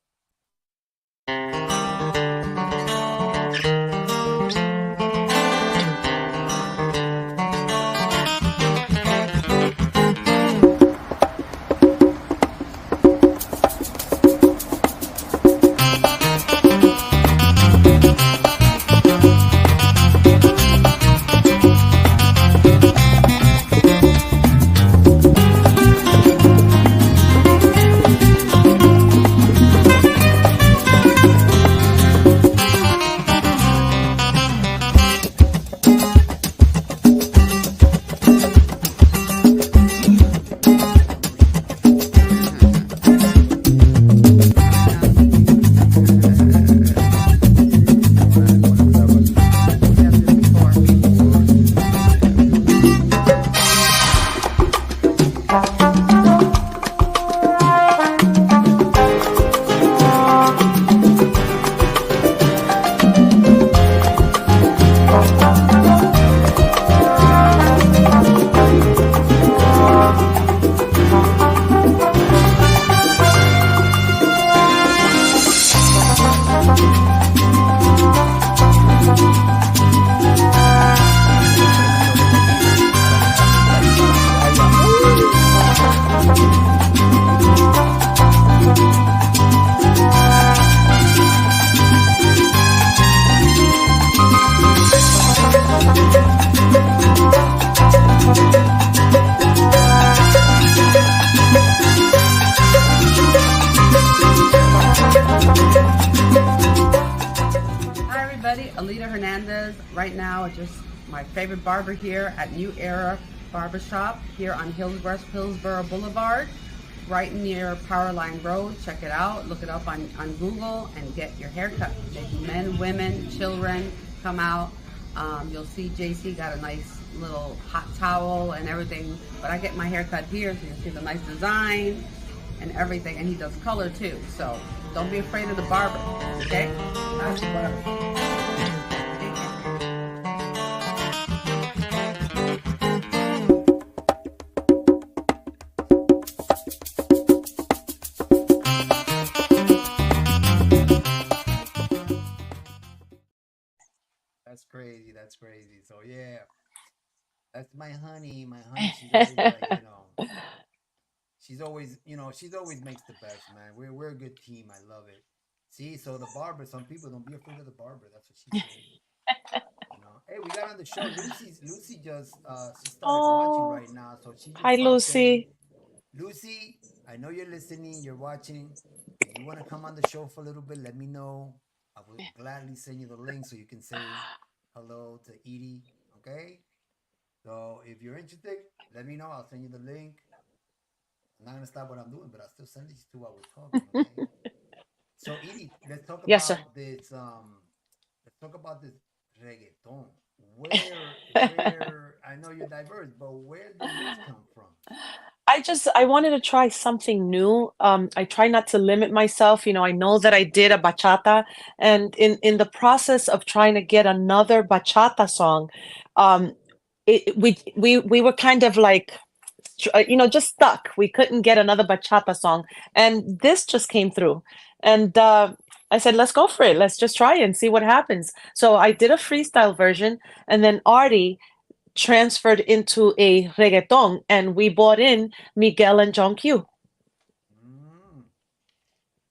ALIDA Hernandez. Right now, just my favorite barber here at New Era Barbershop here on Hillsborough Boulevard, right near Powerline Road. Check it out. Look it up on Google and get your haircut. Men, women, children, come out. You'll see JC got a nice little hot towel and everything, but I get my haircut here, so you can see the nice design. and everything, and he does color too. So don't be afraid of the barber, okay? That's the barber. That's crazy. That's crazy. So yeah, that's my honey. My honey. She's always like, she's always makes the best, man. We're a good team. I love it. See, so the barber. Some people don't be afraid of the barber. That's what she said. Hey, we got on the show. Lucy just she started watching Oh, right now, so she just hi, popped in. Lucy. Lucy, I know you're listening. You're watching. If you want to come on the show for a little bit, let me know. I will gladly send you the link so you can say hello to Edie. Okay. So if you're interested, let me know. I'll send you the link. I'm not gonna stop what I'm doing, but I'll still send these two while we're talking. Okay. So Edie, let's talk Yes, sir. about this. Let's talk about this reggaeton. Where I know you're diverse, but where did this come from? I wanted to try something new. I try not to limit myself. I know that I did a bachata, and in the process of trying to get another bachata song, um, we were kind of like, just stuck. We couldn't get another bachata song, and this just came through, and I said, let's go for it. Let's just try it and see what happens. So I did a freestyle version, and then Artie transferred into a reggaeton, and we brought in Miguel and John Q.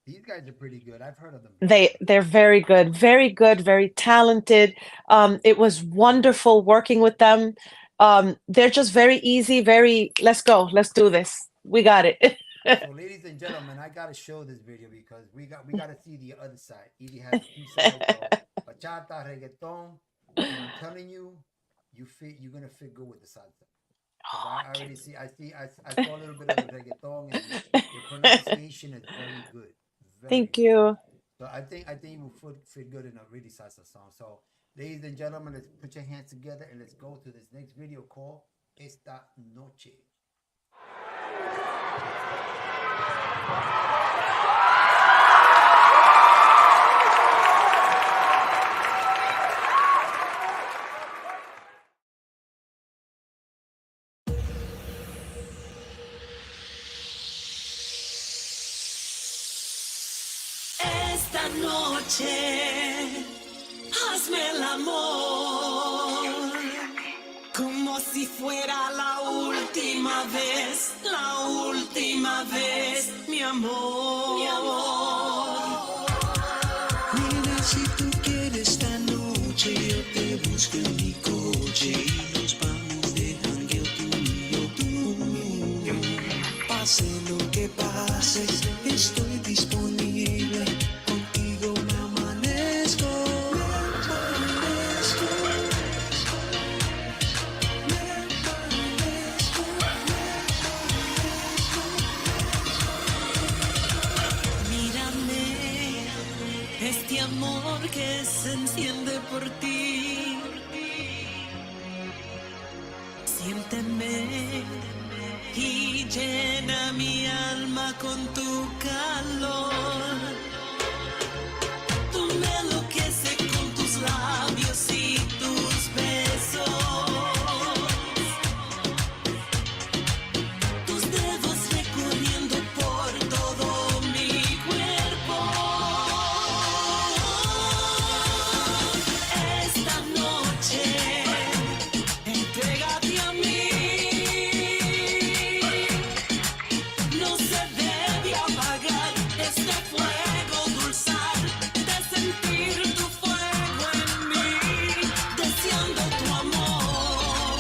These guys are pretty good. I've heard of them. They're very good, very talented. It was wonderful working with them. They're just very easy, let's go, let's do this. We got it. So, ladies and gentlemen, I gotta show this video because we gotta see the other side. Edie has two sides, bachata, reggaeton, and I'm telling you, you're gonna fit good with the salsa. I already see. I saw a little bit of the reggaeton, and your pronunciation is very good. Thank you. So I think you will fit good in a really salsa song. So, ladies and gentlemen, let's put your hands together and let's go to this next video called Esta Noche. Esta noche, hazme el amor, como si fuera la última vez, mi amor. Mira, si tú quieres esta noche, yo te busco en mi coche y nos vamos de jangueo tú y yo. Pase lo que pase, estoy disponible. Contigo me amanezco. Mírame, este amor que se enciende por ti. Siénteme y llena mi alma con tu calor. Tú me enloqueces con tus labios y tus besos. Tus dedos recorriendo por todo mi cuerpo. Esta noche, entrégate a mí. No se debe apagar este fuego dulzar de sentir tu fuego en mí, deseando tu amor.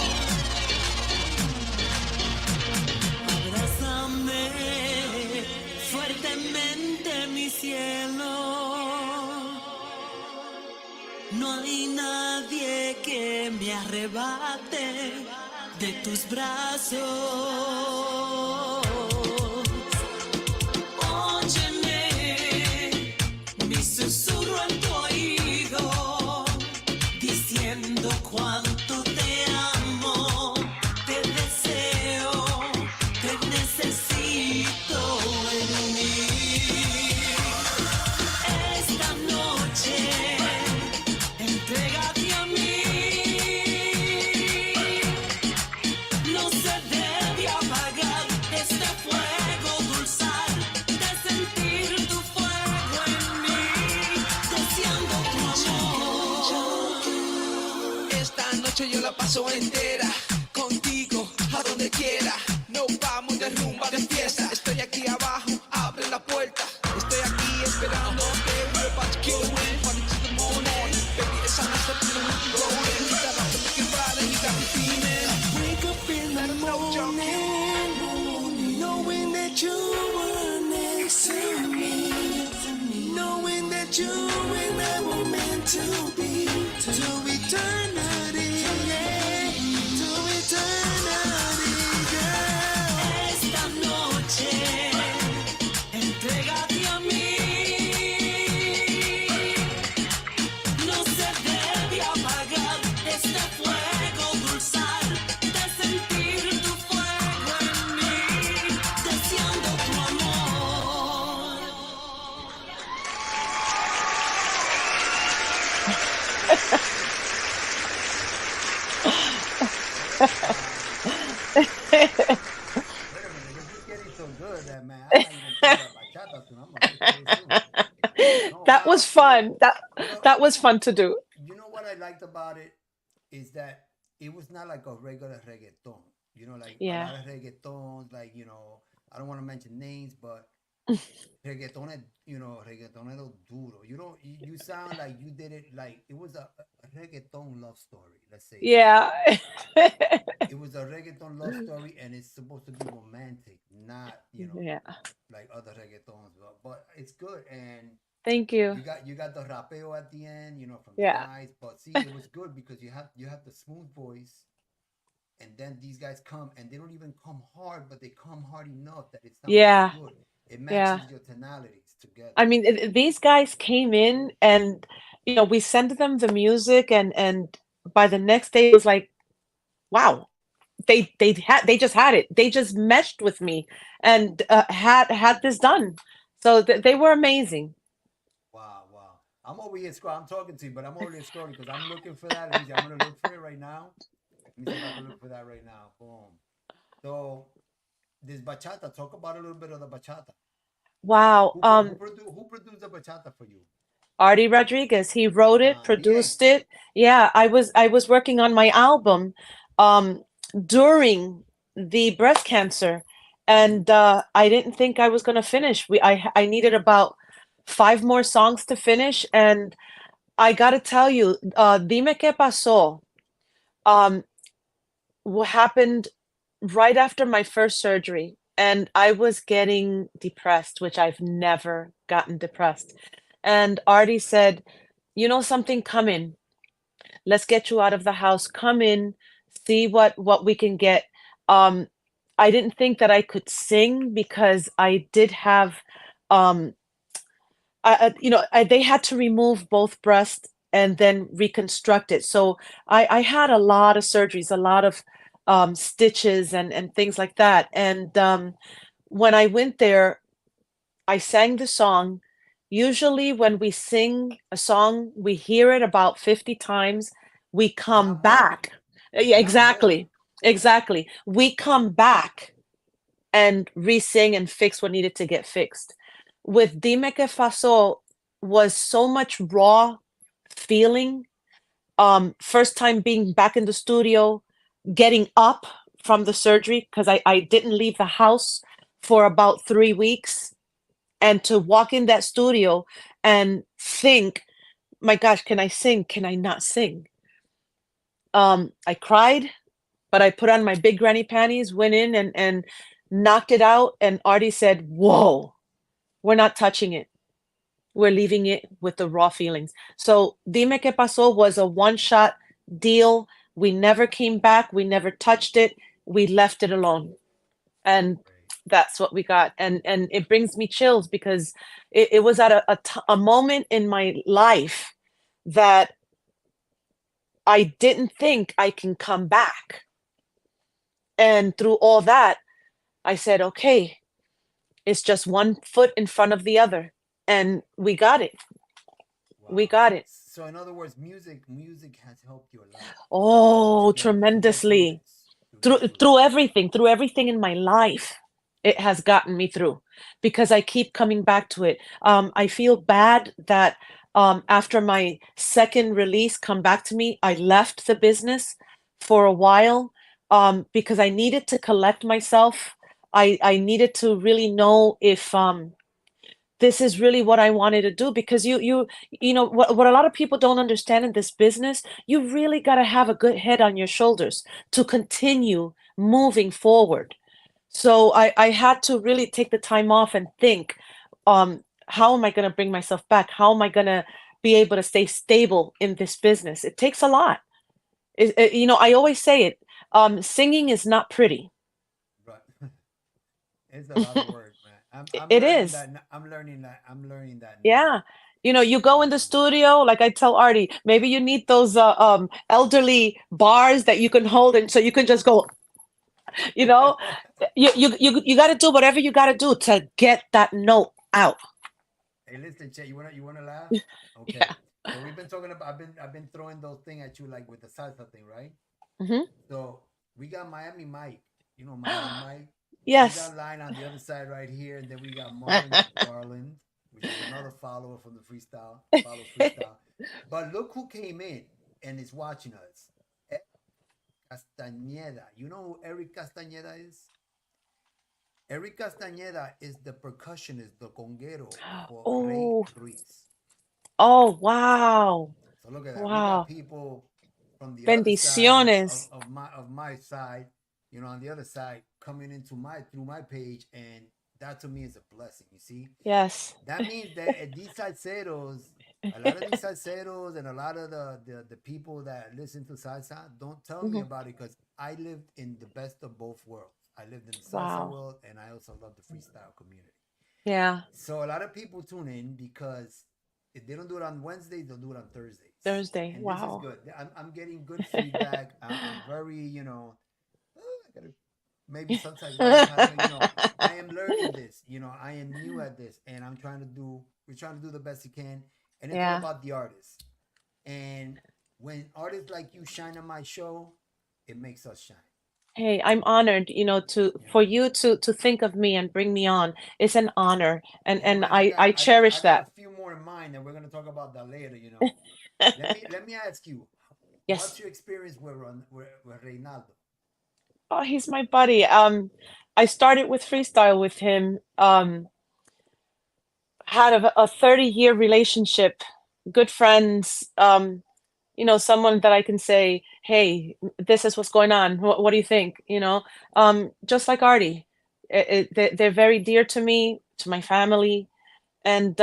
Abrázame fuertemente, mi cielo. No hay nadie que me arrebate de tus brazos. Óyeme, mi susurro en tu oído, diciendo cuánto te amo, te deseo, te necesito noche yo la paso entera contigo a donde quiera. Nos vamos de rumba de fiesta. Estoy aquí abajo, abre la puerta. Estoy aquí esperando. We're about to kill the wind, party to the morning. Baby, it's time to step in the mood to roll in. You got off the wicked ride and you got me feeling. Wake up in the morning, knowing that you were next to me, knowing that you and I were meant to be, to eternity, yeah, to eternity, girl. Esta noche, entrégate a mí. No se debe apagar este fuego dulzar de sentir tu fuego en mí, deseando tu amor. Wait a minute, this is getting so good that man, I might even play that bachata soon. I'm gonna play soon. No, That was fun. That was fun to do. you know what I liked about it is that it was not like a regular reggaeton. You know, like a Yeah. lot of reggaetons, like, I don't want to mention names, but reggaeton, reggaetonero duro. You sound like you did it like it was a reggaeton love story, let's say. Yeah. It was a reggaeton love story and it's supposed to be romantic, not, Yeah. like other reggaetons, but it's good. And Thank you. you got the rapeo at the end, from the Yeah. guys. But see, it was good because you have the smooth voice, and then these guys come and they don't even come hard, but they come hard enough that it sounds Yeah. good. It Yeah. matches your tonalities together. I mean, these guys came in and we sent them the music and by the next day it was like, wow, they just had it. They just meshed with me and had this done. So they were amazing. Wow. I'm over here scrolling. I'm talking to you, but I'm over here scrolling because I'm looking for that. Let me see. I'm gonna look for it right now. Let me see if I can look for that right now. Boom. So this bachata. Talk about a little bit of the bachata. Wow. Who produced the bachata for you? Artie Rodriguez, he wrote it, Bien. produced it. Yeah, I was working on my album during the breast cancer, and I didn't think I was gonna finish. I needed about 5 more songs to finish, and I gotta tell you, Dime Que Pasó, what happened right after my first surgery, and I was getting depressed, which I've never gotten depressed. And Artie said, "You know something? Come in. Let's get you out of the house. Come in, see what we can get." Um, I didn't think that I could sing because I did have, um, they had to remove both breasts and then reconstruct it. So I had a lot of surgeries, a lot of stitches and things like that. And when I went there, I sang the song. Usually when we sing a song, we hear it about 50 times. We come Not more. back. Yeah, Not exactly. Exactly. We come back and re-sing and fix what needed to get fixed. With Dime Que Pasó was so much raw feeling. First time being back in the studio, getting up from the surgery because I didn't leave the house for about 3 weeks. And to walk in that studio and think, my gosh, can I sing? Can I not sing? I cried, but I put on my big granny panties, went in and knocked it out. And Artie said, "Whoa, we're not touching it. We're leaving it with the raw feelings." So Dime Que Pasó was a one-shot deal. We never came back. We never touched it. We left it alone. And that's what we got. And it brings me chills because it was at a moment in my life that I didn't think I can come back. And through all that, I said, okay, it's just one foot in front of the other. And we got it. We got it. So in other words, music has helped your life. Oh, to get tremendously. through this. Through everything in my life, it has gotten me through because I keep coming back to it. I feel bad that after my second release come back to me, I left the business for a while, because I needed to collect myself. I needed to really know if this is really what I wanted to do, because you know what a lot of people don't understand in this business, you really got to have a good head on your shoulders to continue moving forward. So I had to really take the time off and think, how am I going to bring myself back? How am I going to be able to stay stable in this business? It takes a lot. You know, I always say it, singing is not pretty. Right. It's a lot of work, man. I'm It learning is. that. I'm learning that. I'm learning that now. Yeah. You know, you go in the Um, studio, like I tell Artie, maybe you need those elderly bars that you can hold, and so you can just go, you know, you got to do whatever you got to do to get that note out. Hey, listen, Che, you wanna laugh? Okay. Yeah. So we've been talking about I've been throwing those thing at you like with the salsa thing, right? Hmm. So we got Miami Mike. You know Miami Mike. He's Yes. online on the other side right here, and then we got Martin Garland, which is another follower from the freestyle, follows freestyle. But look who came in and is watching us. Eric Castañeda. You know who Eric Castañeda is? Eric Castañeda is the percussionist, the conguero for Rey Oh, Ruiz. oh, wow. So look at that. We got Wow. people from the other side Bendiciones. of my side, on the other side coming into my through my page, and that to me is a blessing. You see, Yes. that means that these salseros, a lot of these salseros, and a lot of the people that listen to salsa don't tell me Mhm. about it because I lived in the best of both worlds. I lived in the salsa Wow. world, and I also love the freestyle community. Yeah. So a lot of people tune in because if they don't do it on Wednesdays, they'll do it on Thursdays, Thursday. and this is Wow. good. I'm getting good feedback. I'm very, I gotta maybe sometimes gotta kind of, I am learning this. I am new at this, and we're trying to do the best you can, and it's all Yeah. about the artist. And when artists like you shine on my show, it makes us shine. Hey, I'm honored, to You know. for you to think of me and bring me on. It's an honor, and Hey man, I I cherish got a that. few more in mind, and we're gonna talk about that later. Let me ask you, what's Yes. your experience with Reynaldo? Oh, he's my buddy. I started with freestyle with him. Had a 30-year relationship, good friends. Someone that I can say, "Hey, this is what's going on. What do you think?" Just like Artie, they're very dear to me, to my family, and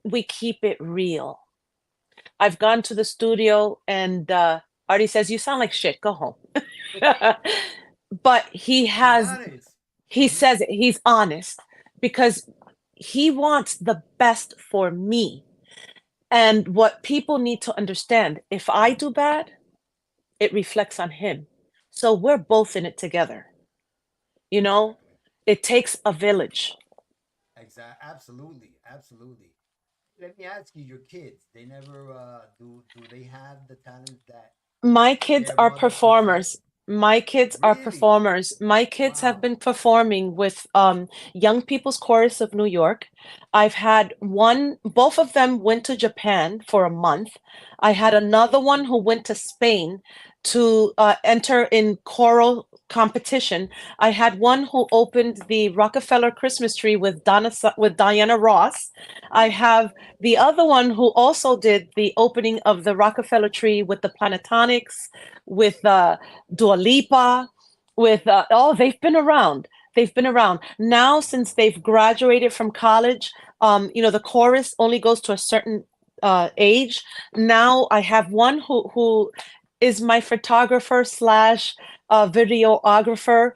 we keep it real. I've gone to the studio, and Artie says, "You sound like shit. Go home." But He's honest. he He says it. He's honest because he wants the best for me. And what people need to understand, if I do bad, it reflects on him. So we're both in it together. You know, exactly, it takes a village. absolutely, absolutely. Let me ask you, your kids, they never do they have the talents that My kids their are mother portrayed? performers. My kids are Really? performers. My kids have Wow. been performing with Young People's Chorus of New York. I've had both of them went to Japan for a month. I had another one who went to Spain to enter in choral competition. I had one who opened the Rockefeller Christmas tree with with Diana Ross. I have the other one who also did the opening of the Rockefeller tree with the Planetonics, with Dua Lipa, with they've been around. They've been around. Now, since they've graduated from college, the chorus only goes to a certain age. Now I have one who is my photographer slash videographer.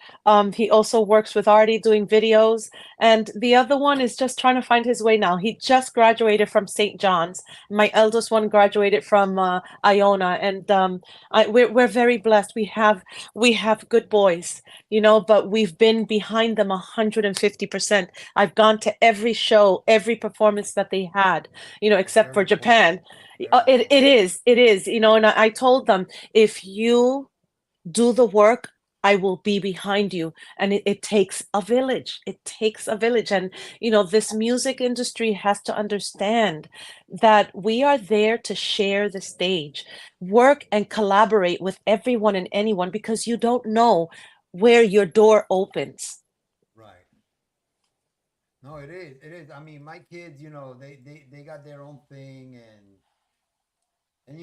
He also works with Artie doing videos. And the other one is just trying to find his way now. He just graduated from St. John's. My eldest one graduated from Iona, and we're very blessed. We have good boys, but we've been behind them 150%. I've gone to every show, every performance that they had, That's except very for important. Japan. Very It important. is, and I told them, if you do the work, I will be behind you. And it takes a village. It takes a village. And, this music industry has to understand that we are there to share the stage, work and collaborate with everyone and anyone because you don't know where your door opens. Right. No, it is. It is. I mean, my kids, they got their own thing, and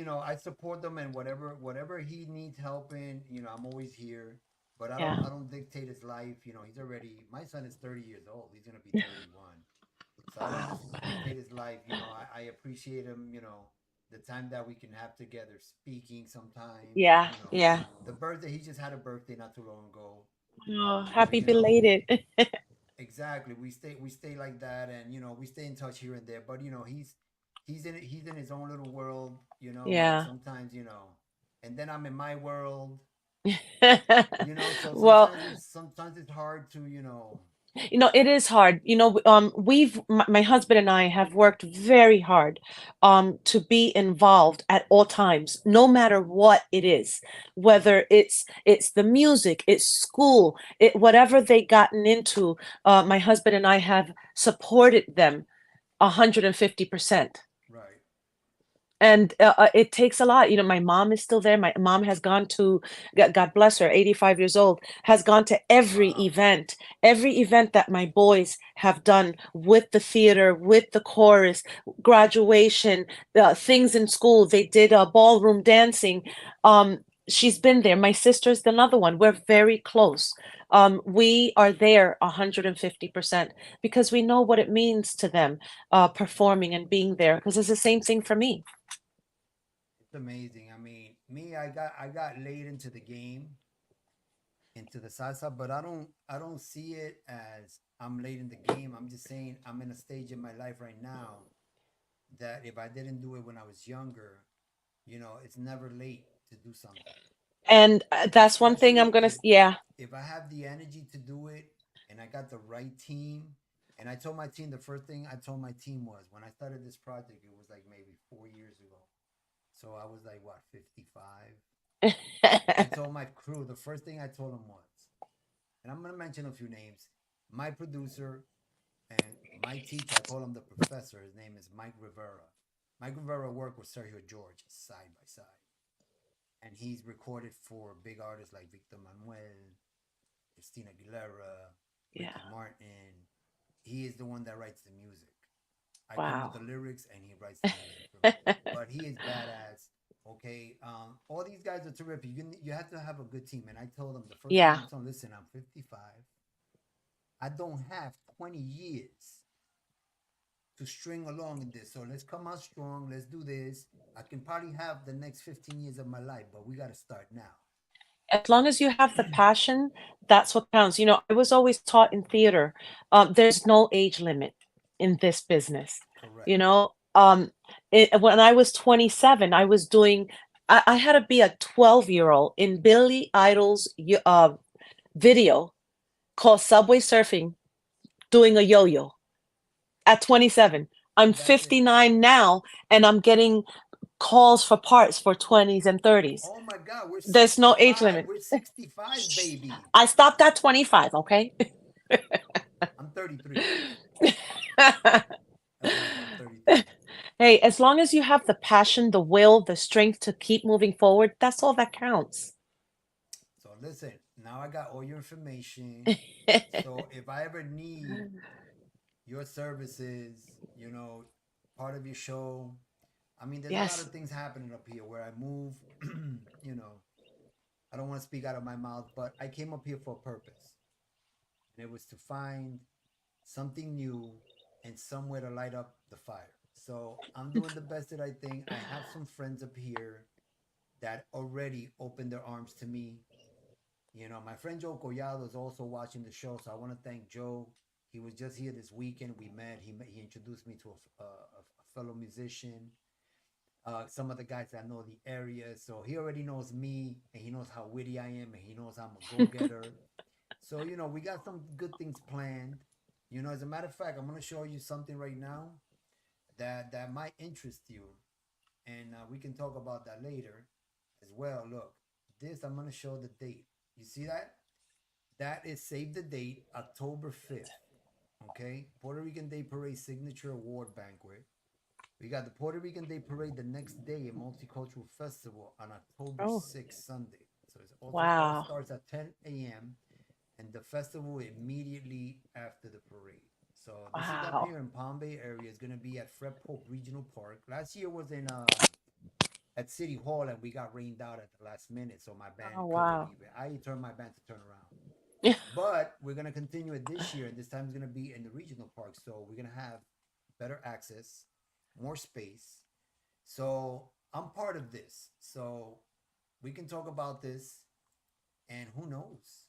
I support them, and whatever he needs help in, I'm always here. But I don't Yeah. I don't dictate his life. He's already, my son is 30 years old. He's gonna be 31. So I don't Wow. dictate his life. I appreciate him. The time that we can have together, speaking sometimes, and Yeah. Yeah. the birthday. He just had a birthday not too long ago. Oh, So happy belated. exactly, we stay like that, and we stay in touch here and there. But he's in his own little world. And Yeah. sometimes and then I'm in my world. So Well, sometimes it's hard to it is hard. My husband and I have worked very hard to be involved at all times, no matter what it is, right, whether it's the music, it's school, whatever they gotten into, my husband and I have supported them 150%. right. And it takes a lot. My mom is still there. My mom has gone to, God bless her, 85 years old, has gone to Wow. every event that my boys have done with the theater, with the chorus, graduation, things in school. They did ballroom dancing. She's been there. My sister's another one. We're very close. We are there 150% because we know what it means to them performing and being there because it's the same thing for me. It's amazing. I mean, me, I got late into the game, into the salsa, but I don't see it as I'm late in the game. I'm just saying I'm in a stage in my life right now that if I didn't do it when I was younger, it's never late to do something. And that's one thing I'm Especially gonna, if yeah, if I have the energy to do it and I got the right team. And I told my team, the first thing I told my team was when I started this project, it was like maybe 4 years ago. So I was like, what, 55? I told my crew, the first thing I told them was, and I'm going to mention a few names, my producer and my teacher, I call him the professor. His name is Mike Rivera. Mike Rivera worked with Sergio George side by side. And he's recorded for big artists like Victor Manuel, Christina Aguilera, yeah, Ricky Martin. He is the one that writes the music. I come with wow. the lyrics and he writes the music for me. But he is badass. Okay, all these guys are terrific. You have to have a good team. And I told them the first thing Yeah. I'm telling, listen, I'm 55. I don't have 20 years to string along in this. So let's come out strong. Let's do this. I can probably have the next 15 years of my life, but we got to start now. As long as you have the passion, that's what counts. I was always taught in theater, there's no age limit in this business. You Correct. know, um, when I was 27, I was doing, I had to be a 12-year-old in Billy Idol's video called Subway Surfing, doing a yo-yo at 27. I'm That's it. 59 now, and I'm getting calls for parts for 20s and 30s. Oh my God, we're There's no age 65. limit. We're 65, baby. I stopped at 25, okay? I'm 33. That's right. I'm 33. Hey, as long as you have the passion, the will, the strength to keep moving forward, that's all that counts. So listen, now I got all your information. So if I ever need your services, part of your show, I mean, there's a lot Yes. of things happening up here where I move. you know, I don't want to speak out of my mouth, but I came up here for a purpose, and it was to find something new and somewhere to light up the fire. So I'm doing the best that I think. I have some friends up here that already opened their arms to me. My friend Joe Collado is also watching the show, so I want to thank Joe. He was just here this weekend. We met. He introduced me to a fellow musician. Some of the guys that know the area, so he already knows me, and he knows how witty I am, and he knows I'm a go getter. So we got some good things planned. As a matter of fact, I'm gonna show you something right now that might interest you, and we can talk about that later as well. Look, this I'm gonna show the date. You see that? That is save the date, October 5th. Okay, Puerto Rican Day Parade Signature Award Banquet. We got the Puerto Rican Day Parade the next day, a multicultural festival on October Oh, 6th, Sunday. So it's also all wow. starts at 10 a.m. and the festival immediately after the parade. So this is up Wow. here in Palm Bay area. It's gonna be at Fred Polk Regional Park. Last year was in at City Hall, and we got rained out at the last minute, so my band Oh, couldn't wow. leave it. I turned my band to turn around. Yeah. But we're gonna continue it this year, and this time it's gonna be in the regional park. So we're gonna have better access, more space. So I'm part of this. So we can talk about this, and who knows?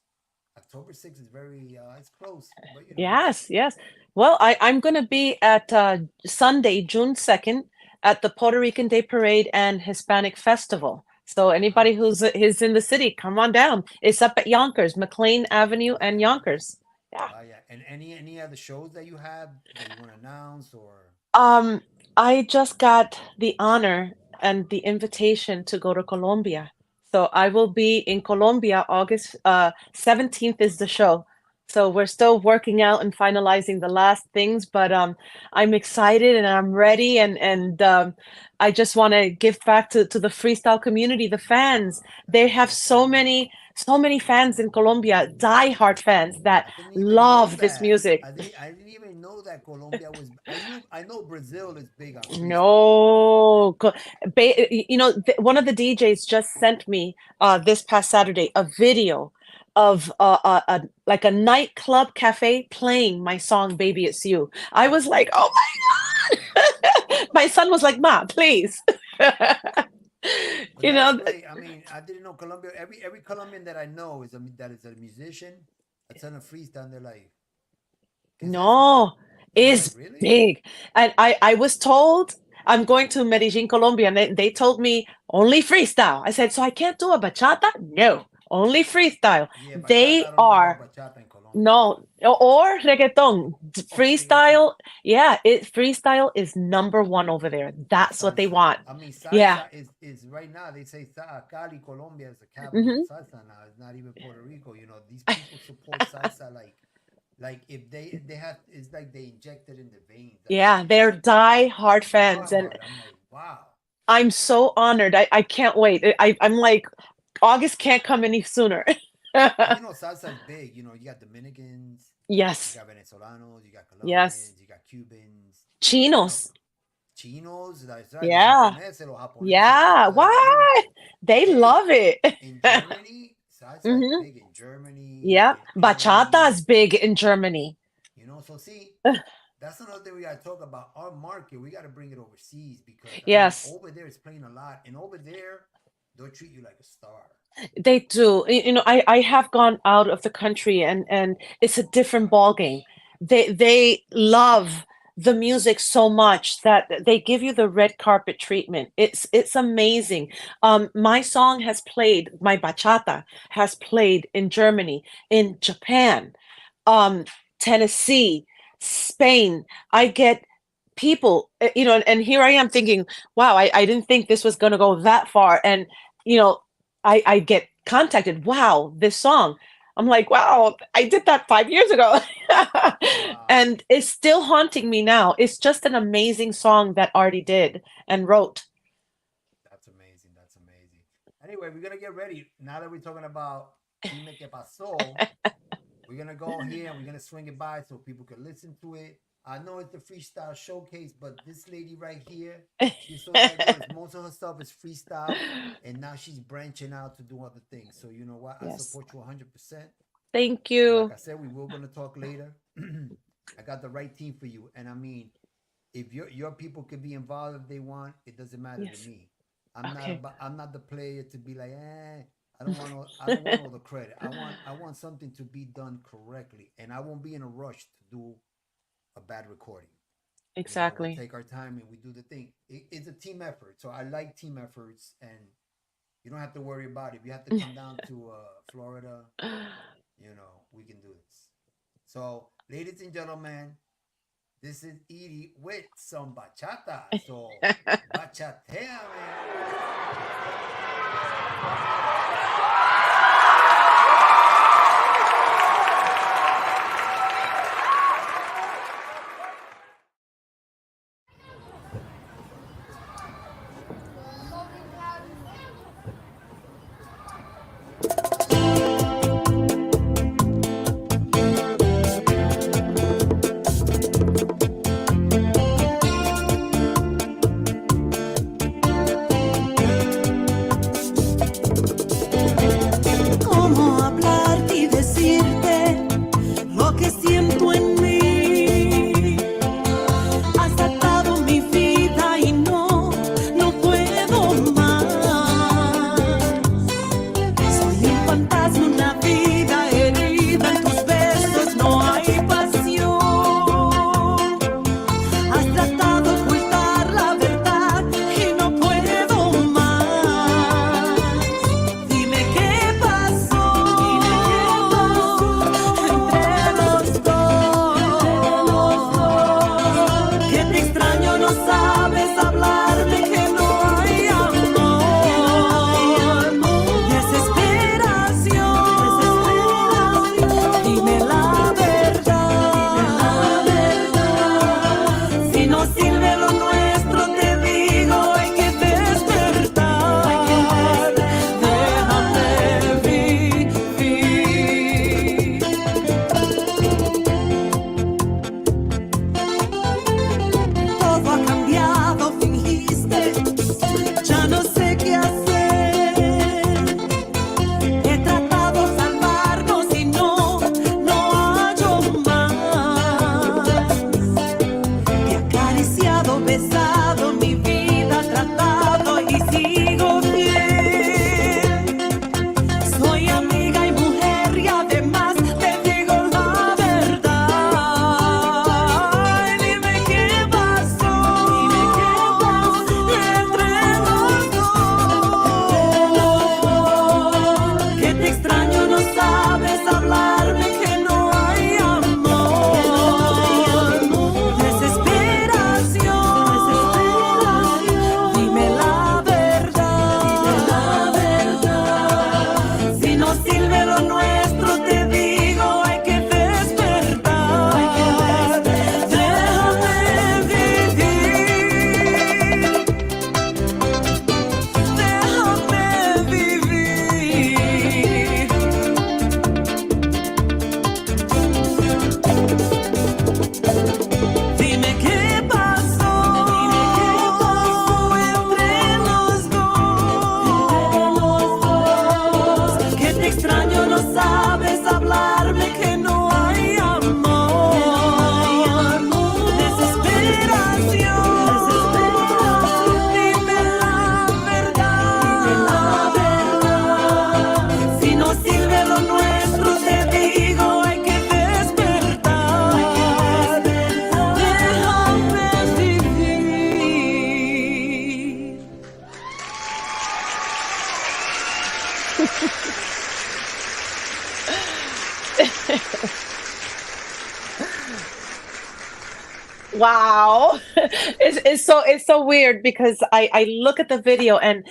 October 6th is very it's close, but you know it's Yes, yes. Well, I'm going to be at Sunday, June 2nd, at the Puerto Rican Day Parade and Hispanic Festival. So anybody nice. who's in the city, come on down. It's up at Yonkers, McLean Avenue and Yonkers. Yeah. Yeah. And any other shows that you have that you want to announce or Um, I just got the honor and the invitation to go to Colombia. So I will be in Colombia August 17th is the show. So we're still working out and finalizing the last things, but I'm excited and I'm ready and I just want to give back to the freestyle community, the fans. They that's have so cool. so many fans in Colombia, diehard fans that I didn't even know love this that. music. I didn't even know that Colombia was. I know Brazil is big on freestyle. No, one of the DJs just sent me this past Saturday a video of like a nightclub cafe playing my song "Baby It's You." I was like, "Oh my God!" My son was like, "Ma, please." But You that's know, great. I mean, I didn't know Colombia. Every Colombian that I know that is a musician. That's on a freestyle. And they're like, "¿Qué es eso?" no, And I'm like, is "Really?" big. And I was told I'm going to Medellin, Colombia, and they told me only freestyle. I said, so I can't do a bachata? No, only freestyle. Yeah, bachata. I They don't know about are bachata in Colombia. no or reggaeton. Oh, reggaeton. Freestyle, yeah, freestyle is number one over there. And That's what they salsa. want. I mean, Yeah. salsa is right now. They say Cali, Colombia is the capital of Hmm. salsa now. It's not even Puerto Rico. You know, these people support salsa like if they have. It's like they inject it in the veins. I mean, Yeah, they're die-hard fans, and God, I'm like, wow. I'm so honored. I can't wait. I'm like, August can't come any sooner. And you know, salsa is big. You know, you got Dominicans, you Yes, got Venezolanos, you got yes. Colombians, you got Cubans. You know, Chinos. Chinos. That's right. Yeah, Los japoneses. yeah. You know, What? They hey, love it. in Germany, salsa is Hmm. big in Germany, Yeah. in Italy. Bachata's big in Germany. You know, so see, that's another thing we gotta talk about. Our market, we gotta bring it overseas because I mean, Yes, over there it's playing a lot, and over there they'll treat you like a star. they do. I have gone out of the country and it's a different ball game. They love the music so much that they give you the red carpet treatment. It's amazing. My song has played, my bachata has played in Germany, in Japan, um, Tennessee, Spain. I get people, and here I am thinking, wow, I didn't think this was going to go that far. And, you know, I get contacted, wow, this song. I'm like, wow, I did that 5 years ago. Wow, And it's still haunting me now. It's just an amazing song that Artie did and wrote. that's amazing. That's amazing. Anyway, we're gonna get ready now that we're talking about Dime Que Pasó. We're gonna go here and we're gonna swing it by so people can listen to it. I know it's the freestyle showcase, but this lady right here, she's so diverse. Most of her stuff is freestyle, and now she's branching out to do other things. So you know what? I Yes. support you 100%. Thank And like you. I said, we will gonna talk later. I got the right team for you, and I mean, if your people could be involved if they want, it doesn't matter to Yes. me. Okay. I'm not the player to be like, I don't want all the credit. I want something to be done correctly, and I won't be in a rush to do a bad recording. You know, we'll Exactly. take our time and we do the thing. It's a team effort, so I like team efforts, and you don't have to worry about it. If you have to come down to Florida, you know, we can do this. So, ladies and gentlemen, this is Edie with some bachata. So, bachateame. Wow. It's so weird because I look at the video and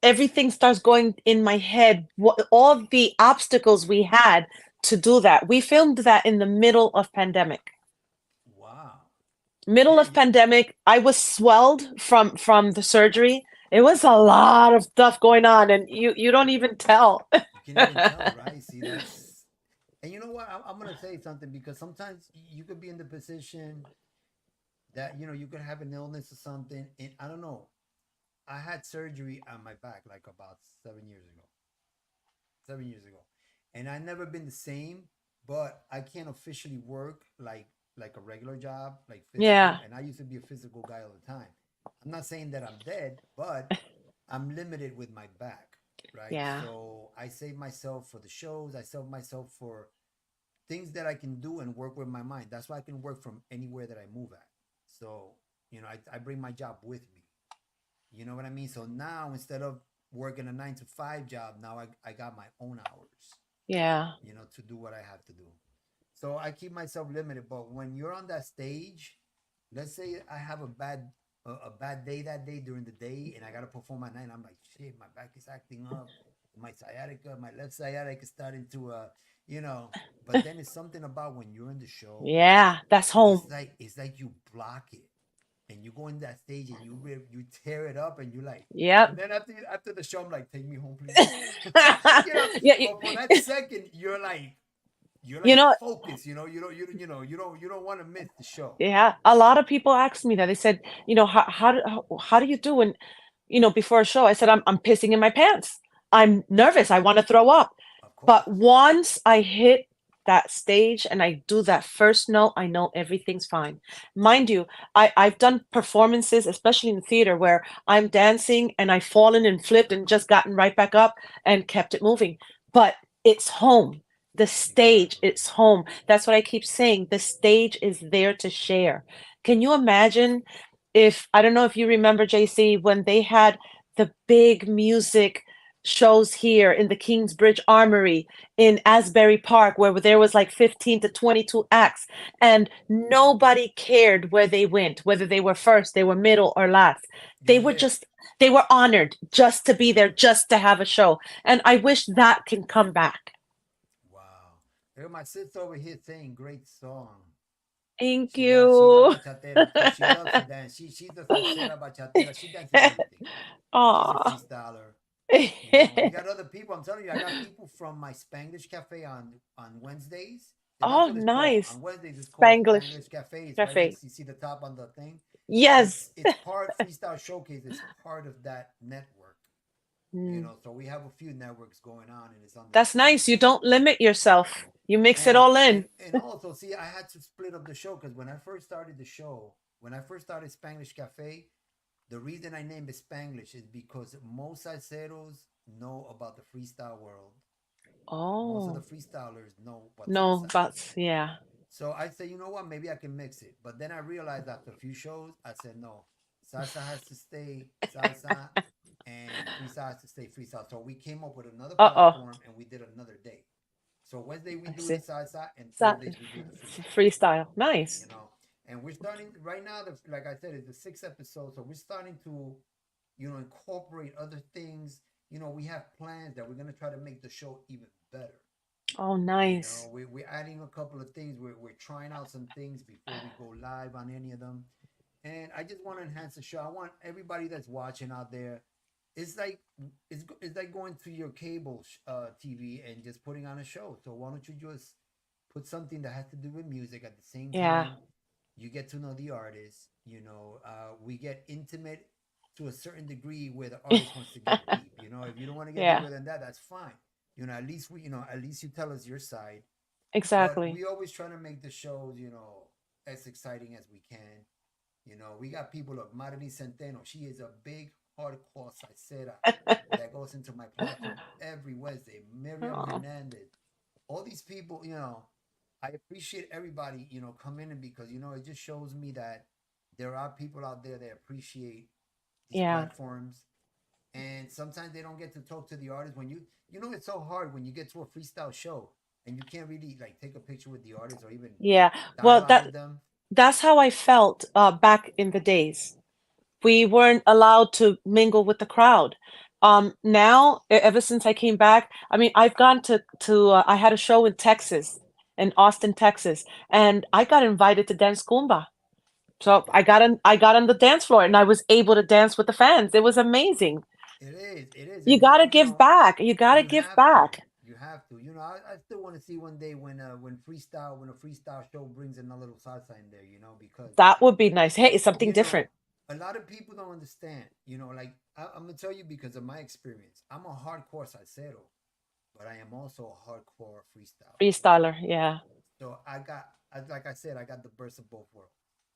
everything starts going in my head. What all the obstacles we had to do that. We filmed that in the middle of pandemic. Wow. Middle Yeah, of pandemic, I was swelled from the surgery. It was a lot of stuff going on, and you don't even tell. you can even tell, right? See, that's, and you know what? I'm gonna say something because sometimes you could be in the position that you could have an illness or something, and I don't know. I had surgery on my back like about 7 years ago. 7 years ago, and I never been the same. But I can't officially work like a regular job, like physical. Yeah, And I used to be a physical guy all the time. I'm not saying that I'm dead, but I'm limited with my back, right? yeah, So I save myself for the shows. I save myself for things that I can do and work with my mind. That's why I can work from anywhere that I move at. So I bring my job with me. You know what I mean? So now instead of working a 9 to 5 job, now I got my own hours, yeah. to do what I have to do. So I keep myself limited. But when you're on that stage, let's say I have a bad day that day during the day and I gotta perform at night, I'm like, shit, my back is acting up. My left sciatica is starting to but then it's something about when you're in the show, Yeah, that's home. it's like you block it and you go in that stage and you tear it up and you like, and Yep. then after the show I'm like, take me home, please. you know, Yeah, but for that second you're you like know, focused. You don't want to miss the show. yeah, a lot of people ask me that. They said, how do you do when, before a show? I said, I'm pissing in my pants. I'm nervous. I want to throw up. Of But course. once I hit that stage and I do that first note, I know everything's fine. Mind you, I've done performances, especially in theater, where I'm dancing and I've fallen and flipped and just gotten right back up and kept it moving. But it's home. The stage, Exactly. it's home. That's what I keep saying. The stage is there to share. Can you imagine if, I don't know if you remember, JC, when they had the big music shows here in the Kingsbridge Armory in Asbury Park, where there was like 15 to 22 acts, and nobody cared where they went, whether they were first, they were middle, or last. They were Yeah. just, they were honored just to be there, Yeah. just to have a show. And I wish that can come back. Wow. Look at my sister over here saying great song. Thank She's a you. bachatera too. She loves to dance. She's the salsera bachatera. She dances everything. She's a Aw. freestyler. We got other people. I'm telling you, I got people from my Spanglish cafe on Wednesdays. That's Oh, what it's called. nice. On Wednesdays, it's called Spanglish Spanglish Cafe. It's right Cafe. next. You see the top on the thing. Yes. It's part Freestyle Showcase. It's part of that network. Mm. So we have a few networks going on, and it's under the That's nice. You Spanglish don't Cafe. limit yourself. You mix it And all and in. and also, see, I had to split up the show because when I first started Spanglish Cafe, the reason I named it Spanglish is because most salseros know about the freestyle world. Most of the Oh, freestylers know what no, salsa is. but yeah. So I said, you know what? Maybe I can mix it. But then I realized after a few shows, I said, no, salsa has to stay salsa and freestyle has to stay freestyle. So we came up with another Uh-oh. platform and we did another day. So Wednesday we I do the see. salsa and So, Thursdays we do the freestyle. freestyle. You Nice. know, and we're starting right now. Like I said, it's the sixth episode, so we're starting to, incorporate other things. We have plans that we're gonna try to make the show even better. Oh, nice. We're adding a couple of things. We're trying out some things before we go live on any of them. And I just want to enhance the show. I want everybody that's watching out there. It's like it's like going to your cable TV and just putting on a show. So why don't you just put something that has to do with music at the same Yeah. time? You get to know the artist. We get intimate to a certain degree where the artist wants to get deep. If you don't want to get Yeah, deeper than that, that's fine. At least you tell us your side. But exactly. we always try to make the shows, as exciting as we can. We got people like Marilyn Centeno. She is a big hardcore salsera that goes into my platform every Wednesday. Miriam Oh, Hernandez. All these people, I appreciate everybody, coming in because, it just shows me that there are people out there that appreciate these yeah. platforms. And sometimes they don't get to talk to the artist when it's so hard when you get to a freestyle show and you can't really like take a picture with the artist or even Yeah. Well, dialogue that with them. that's how I felt back in the days. We weren't allowed to mingle with the crowd. Now, ever since I came back, I mean, I've gone to I had a show in Texas, in Austin, Texas, and I got invited to dance Kumba. So I got on the dance floor and I was able to dance with the fans. It was amazing. It is, You and gotta you give know, back. You gotta you give have to, back. you have to. You know, I still want to see one day when a freestyle show brings in a little salsa in there. You know, because That would be nice. Hey, it's something you know different. a lot of people don't understand. You know, like I'm gonna tell you because of my experience. I'm a hardcore salsero, but I am also a hardcore freestyler. Freestyler, yeah. So like I said, I got the burst of both worlds.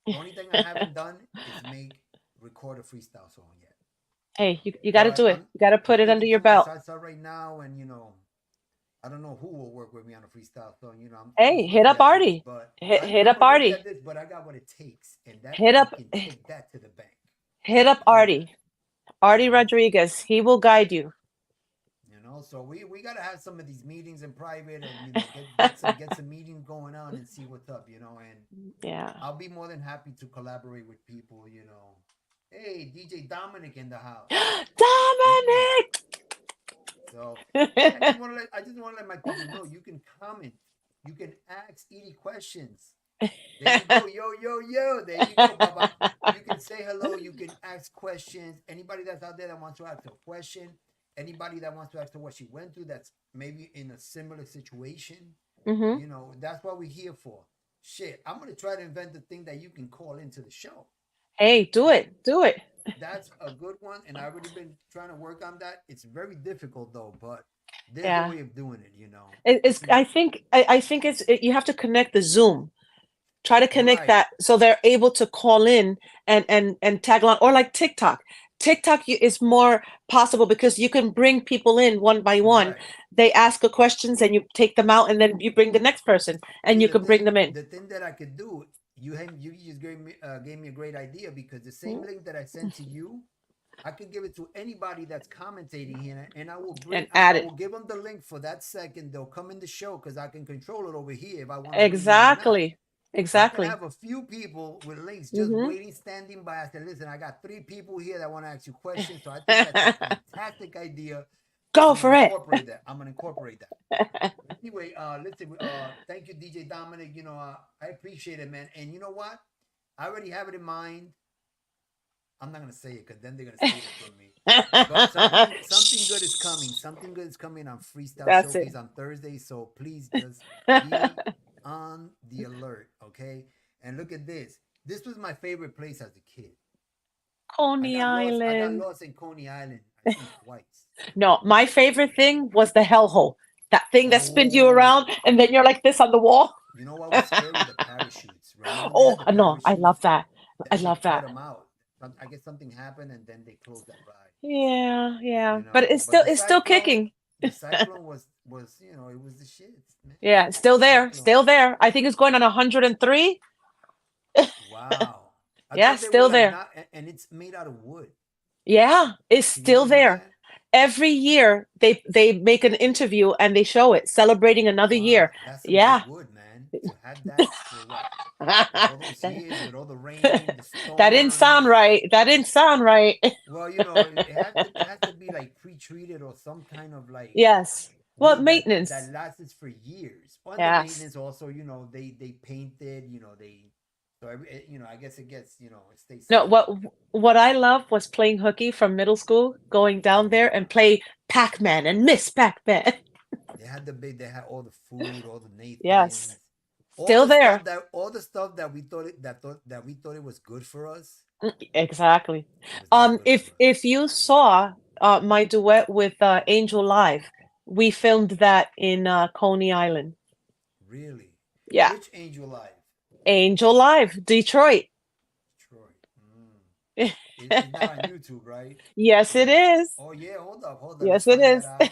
The only thing I haven't done is record a freestyle song yet. Hey, you gotta But do it. You gotta I'm put it under sticking your to my belt. salsa right now, and I don't know who will work with me on a freestyle song. I'm Hey, hit rookie up at this, Artie. but Hit I'm up a rookie Artie. at this, but I got what it takes, and Hit I up can take that to the bank. I hit can up carry that. Artie. You Artie know, Rodriguez. He will guide you. so we gotta have some of these meetings in private, and get some meetings going on and see what's up. And Yeah. I'll be more than happy to collaborate with people. Hey, DJ Dominic in the house. Yeah. Dominic! So hey, I just want to let my people know you can comment, you can ask Edie questions. There you go, yo. There you go, Baba. You can say hello. You can ask questions. Anybody that's out there that wants to ask a question, anybody that wants to ask her what she went through, that's maybe in a similar situation. Hmm. That's what we're here for. Shit, I'm gonna try to invent the thing that you can call into the show. Hey, do it. Do it. That's a good one, and I've already been trying to work on that. It's very difficult though, but there's a Yeah. way of doing it. It's See, I think you have to connect the Zoom. Try to connect right, that so they're able to call in and tag along, or like TikTok. Is more possible because you can bring people in one by one. right. They ask a questions and you take them out and then you bring the next person and See, you can bring them in. the thing that I could do, you just gave me a great idea because the same Mhm. link that I sent to you, I could give it to anybody that's commentating here, and And I add will it. give them the link for that second. They'll come in the show because I can control it over here if I want to bring them in or not. Exactly. So I can Exactly. have a few people with links just Hmm. waiting, standing by. I said, listen, I got 3 people here that want to ask you questions. So I think that's a fantastic idea. Go I'm for gonna it. incorporate that. Anyway, listen, thank you, DJ Dominic. I appreciate it, man. And you know what? I already have it in mind. I'm not gonna say it because then they're gonna steal it from me. But something good is coming. Something good is coming on Freestyle That's it. Showcase on Thursday. So please just be on the alert, okay? And look at this. This was my favorite place as a kid. I Coney got lost. I got Island. lost in Coney Island. I think twice. No, my favorite thing was the hellhole. That thing that spins you Oh, around and then you're like this on the wall. you know what was scary? The parachutes. Remember when they had Oh, the no, I parachutes? love that. I And they love cut that. them out. I guess something happened, and then they closed that ride. Yeah, yeah. But But it's still kicking. the cyclone was it was the shits, man. Yeah, it's still there. Cyclone. Still there. I think it's going on 103. Wow. I Yeah, thought they were still like there. not, and it's made out of wood. Yeah, it's Can you still believe there. that? Every year they make an interview and they show it celebrating another Wow, year. that's some good Yeah. wood, man. To have that for what? For all those That years with all the rain, the that didn't sound storms. right. That didn't sound right. Well, it has to be like pre-treated or some kind of like Yes. Well, wood that maintenance. lasts for years. On the Yes. maintenance also, they painted, I guess it gets, it stays No, solid. what I love was playing hooky from middle school, going down Oh there and wow. play Pac-Man and Miss Pac-Man. They had all the food, all the Yes. Nathans, Still there. all the stuff that we thought it was good for us. Exactly. It was not good for us. If you saw my duet with Angel Live, we filmed that in Coney Island. Really. Yeah, Which Angel Live? Angel Live, Detroit. Detroit. It's not on YouTube, right? Yes, it is. Oh yeah, hold up. Let's Yes, it find that is. out.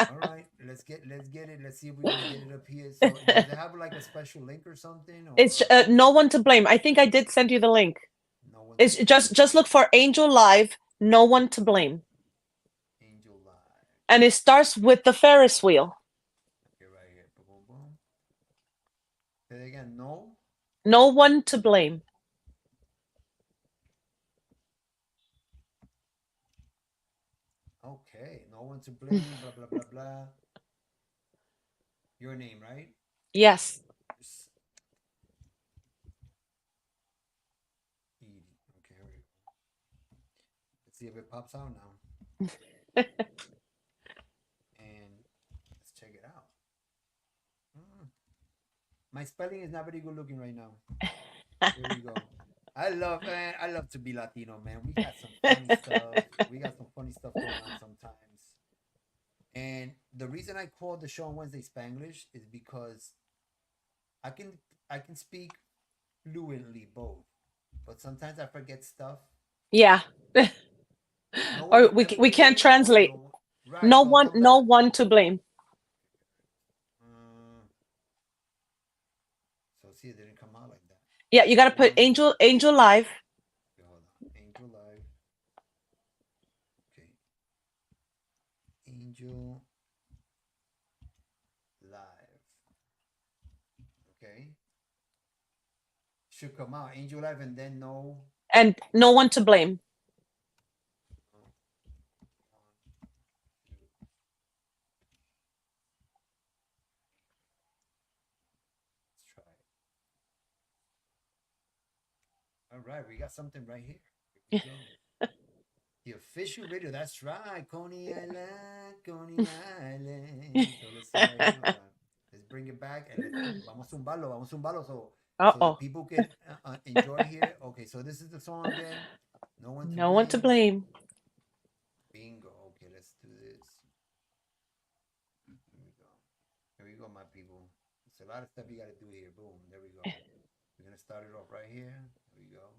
All right, let's get it. Let's see if we can get it up here. So does it have like a special link or something, It's or no one to blame. I think I did send you the link. no one to It's blame? just look for Angel Live, no one to blame. Angel Live. And it starts with the Ferris wheel. Okay, right here. Boom, boom, boom. Say it again. No. No one to blame. Okay, no one to blame, blah, blah, blah, blah. Your name, right? Yes. Edie. Okay, here we go. Let's see if it pops out now. And let's check it out. My spelling is not very good looking right now. Here we go. I love to be Latino, man. We got some funny stuff. We got some funny stuff going on sometimes. And the reason I call the show on Wednesday Spanglish is because I can speak fluently both, but sometimes I forget stuff. Yeah. Or we can't translate. No one to blame. So see, it didn't come out like that. Yeah, you got to put Angel live. Hold on. Angel live. Okay. Angel live. Okay. Should come out Angel live and then no. And no one to blame. All right, we got something right here. Here we go. The official radio. That's right, Coney Island, Coney Island. So let's see right here. Let's bring it back and vamos zumbarlo. So the people can enjoy here. Okay, so this is the song again. No one to blame. Bingo. Okay, let's do this. Here we go, my people. It's a lot of stuff you got to do here. Boom. There we go. We're gonna start it off right here. There we go.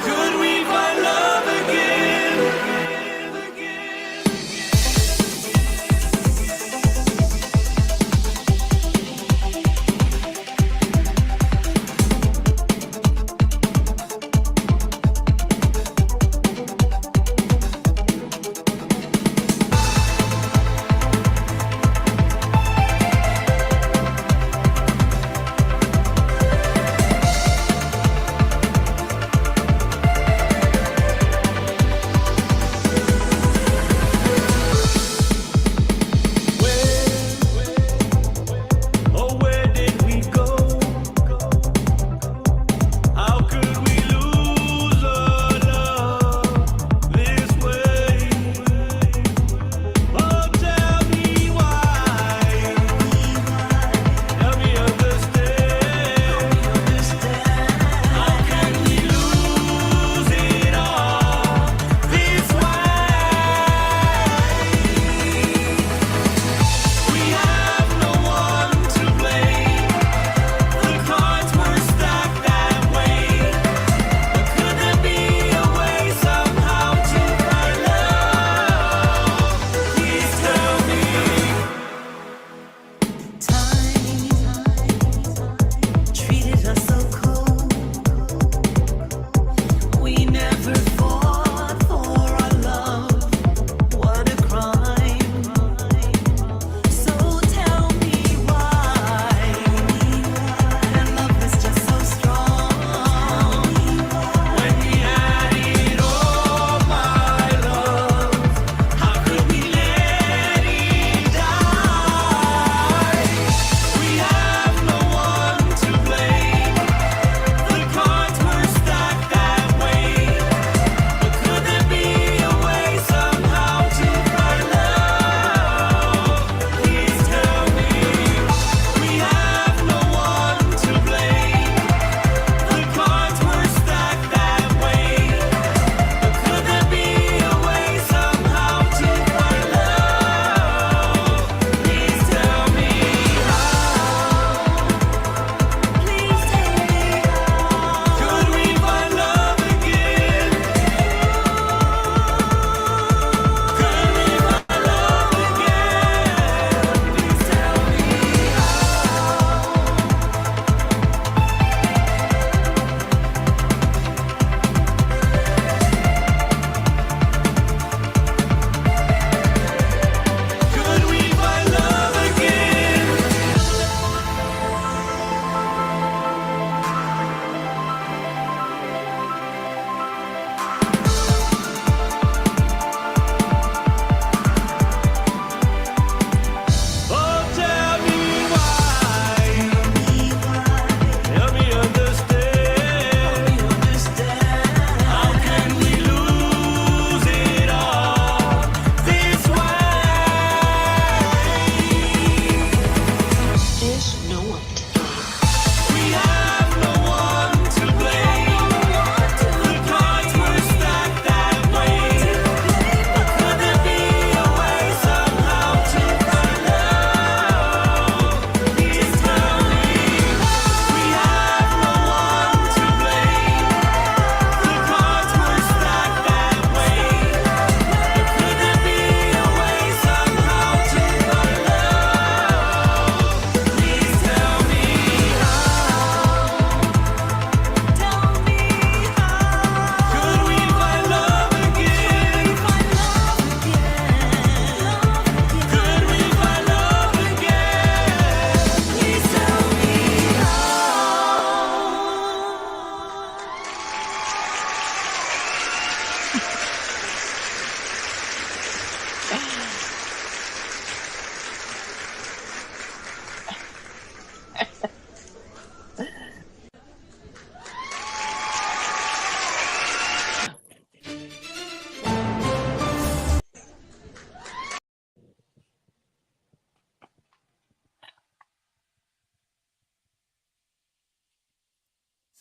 Could we find love again?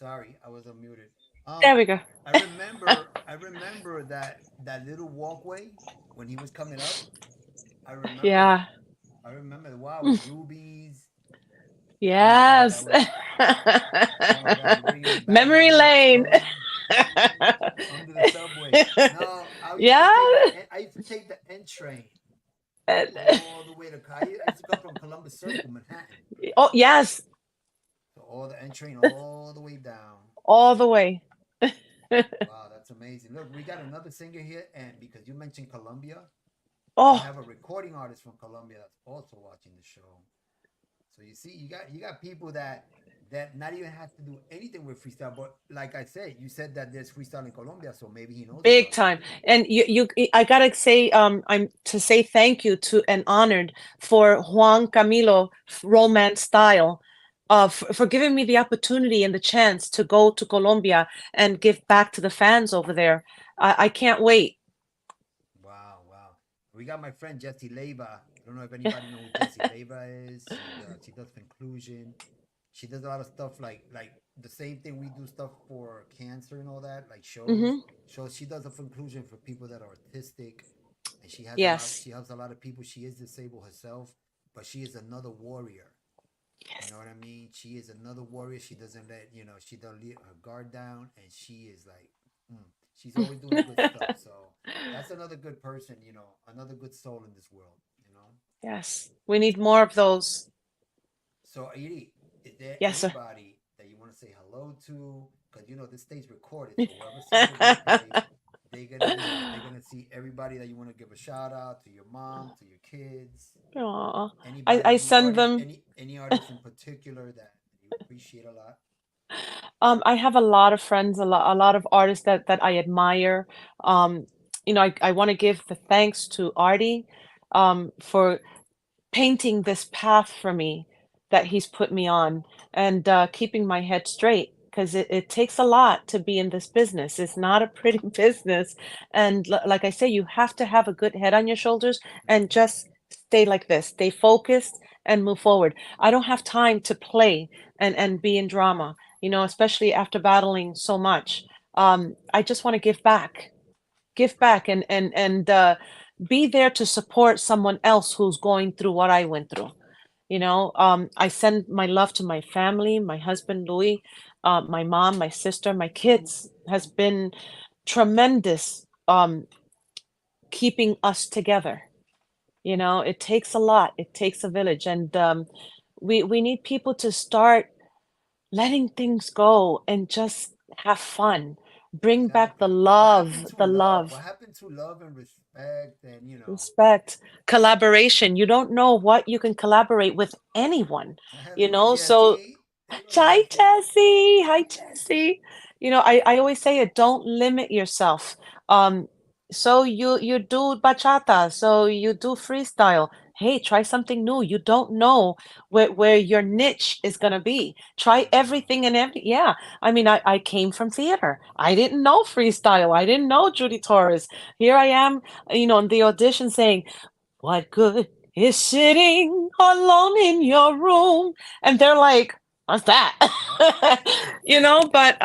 Sorry, I was unmuted. There we go. I remember that little walkway when he was coming up. I remember Yeah. I remember, wow, with rubies. Oh my God, that Yes. was, oh my God, you bringing me back now. Memory I'm like lane. scrolling under the subway. No, Yeah. I used to take the N train And- all the way to I used to come from Columbus Circle, Manhattan. Oh, yes. So all the N train all the way down. All the way. Wow, that's amazing. Look, we got another singer here, and because you mentioned Colombia, we Oh, have a recording artist from Colombia that's also watching the show. So you see, you got people that not even have to do anything with freestyle. But like I said, you said that there's freestyle in Colombia, so maybe he knows big about it. time. And I gotta say, I'm to say thank you to and honored for Juan Camilo Romance Style, for giving me the opportunity and the chance to go to Colombia and give back to the fans over there. I can't wait. Wow, wow. We got my friend Jessie Leyva. I don't know if anybody know who Jessie Leyva is. She does conclusion. She does a lot of stuff like the same thing we do stuff for cancer and all that, like shows. Hmm. Shows she does a conclusion for people that are autistic, and she has a lot. Yes. She helps a lot of people. She is disabled herself, but she is another warrior. You Yes. know what I mean? She is another warrior. She doesn't let she don't let her guard down, and she is like, mm, she's always doing good stuff. So that's another good person. Another good soul in this world. Yes. We need more of those. So Edie, is there Yes, sir. anybody that you want to say hello to? Because this stays recorded, so whoever sees the replay, they're gonna see everybody that you want to give a shout out to, your mom, to your kids, Aw. anybody, I any send artist, them. any artist in particular that you appreciate a lot. I have a lot of friends, a lot of artists that I admire. Um, I want to give the thanks to Artie, for painting this path for me that he's put me on, and keeping my head straight, because it takes a lot to be in this business. It's not a pretty business. And like I say, you have to have a good head on your shoulders and just stay like this, stay focused and move forward. I don't have time to play and be in drama, especially after battling so much. I just want to give back and be there to support someone else who's going through what I went through. I send my love to my family, my husband Louis, my mom, my sister, my kids has been tremendous, keeping us together. It takes a lot. It takes a village, and we need people to start letting things go and just have fun. Bring back the Exactly. What happened love, to the love? love. What happened to love and respect and Respect, collaboration. You don't know what you can collaborate with anyone, there go so Jesse. There go hi Jesse. Jesse. Hi Jesse. I always say it, don't limit yourself. So you do bachata, so you do freestyle. Hey, try something new. You don't know where your niche is gonna be. Try Never know. everything and yeah. I mean, I came from theater. I didn't know freestyle. I didn't know Judy Torres. Here I am, in the audition saying, what good is sitting alone in your room? And they're like, what's that? But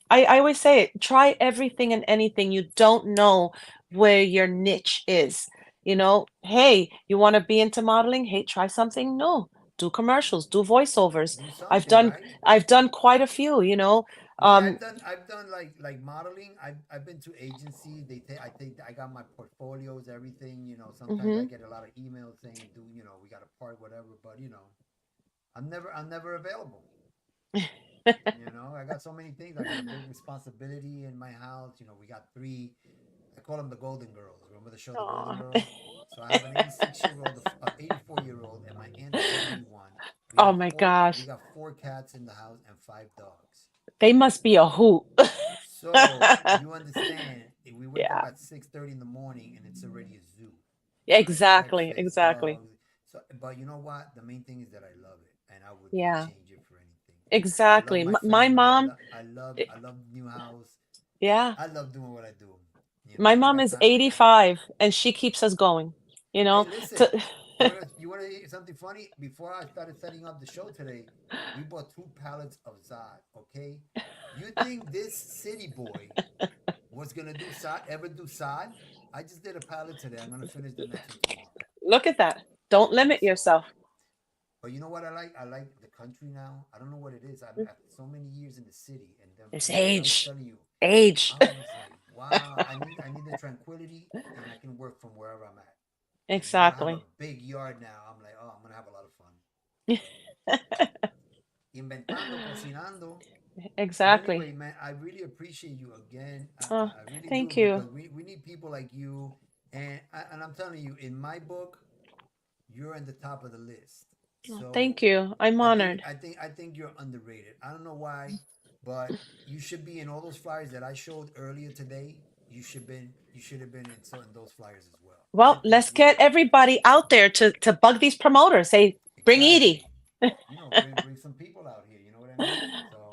I always say it, try everything and anything. You don't know where your niche is. Hey, you want to be into modeling? Hey, try something new. Do commercials, do voiceovers. Do I've something, done right? I've done quite a few. Me, Um, I've done like modeling. I've been to agencies. I got my portfolios, everything. Sometimes I mhm. get a lot of emails saying, "Do we got a part, whatever." But I'm never available. I got so many things. I got a big responsibility in my house. We got three. I call them the Golden Girls. Remember the show, The Golden Aw. Girls? So I have an 86-year-old, 84-year-old, and my aunt is 71. We Oh got my four. We gosh. got four cats in the house and five dogs. They must be a hoot. So you understand, if we wake up Yeah, at 6:30 in the morning and it's already a zoo, exactly, breakfast, exactly. dogs. So, but you know what? The main thing is that I love it, and I would not Yeah, change it for anything. I love exactly. my My family. mom, i- I love new house. yeah, I love doing what I do. my I mom got is time. 85 and she keeps us going, you Hey, know, listen. to, You want to hear something funny? Before I started setting up the show today, we bought 2 pallets of Zod. Okay, you think this city boy was gonna do Sod? Ever do Sod? I just did a pallet today. I'm gonna finish the next one tomorrow. Look at that. Don't Yeah. limit So, yourself. but you know what I like? I like the country now. I don't know what it is. I'm after so many years in the city, and then It's like I was age. telling you, Age. I was like, wow, I need the tranquility, and I can work from wherever I'm at. And now I have a Exactly. big yard now. I'm like, oh, I'm gonna have a lot of fun. Inventando, cocinando. But Exactly. anyway, man, I really appreciate you again. I, Oh, I really do, thank you. because we need people like you. And I'm telling you, in my book, you're in the top of the list. Oh, So thank you. I'm honored. I think you're underrated. I don't know why, but you should be in all those flyers that I showed earlier today. You should have been in those flyers as well. I Well, think let's you're get everybody out there to bug these promoters. Say, bring Edie. exactly. Bring some people out here. You know what I mean? So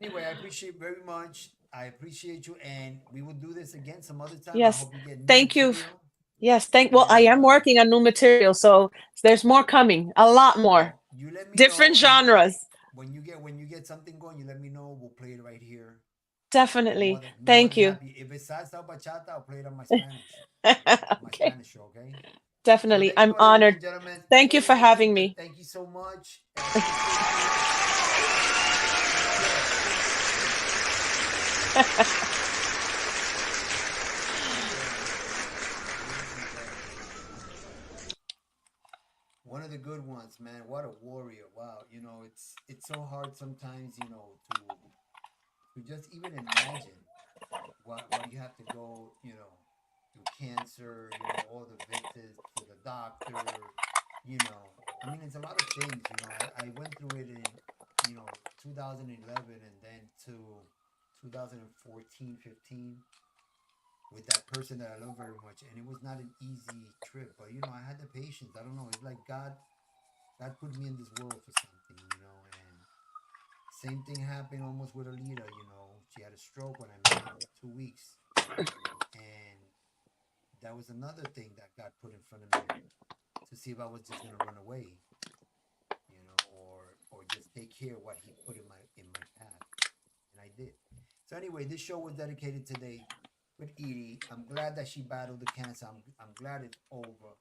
anyway, I appreciate very much. I appreciate you, and we will do this again some other time. I Yes. hope you get new Thank you. material. Yes. Well, I And am working on new material, so there's more coming. A lot more. well, you let me Different know, and genres. when you get something going, you let me know. We'll play it right here. Definitely. More Thank than you. happy. If it's salsa or bachata, I'll play it on my Okay. Spanish show. Okay. So Definitely. there you I'm go, ladies honored. and gentlemen. Thank you for having Batista, me. thank you so much. I appreciate you. One of the good ones, man. What a warrior! Wow, it's so hard sometimes, to just even imagine what you have to go, through cancer, all the visits to the doctor, I mean, it's a lot of things. I went through it in, 2011, and then to 2014, 15, with that person that I love very much, and it was not an easy trip. But I had the patience. I don't know. It's like God put me in this world for something, and same thing happened almost with ALIDA. She had a stroke when I met her, 2 weeks, and that was another thing that God put in front of me to see if I was just gonna run away, or just take care of what He put in my path, and I did. So anyway, this show was dedicated today with Edie. I'm glad that she battled the cancer. I'm glad it's over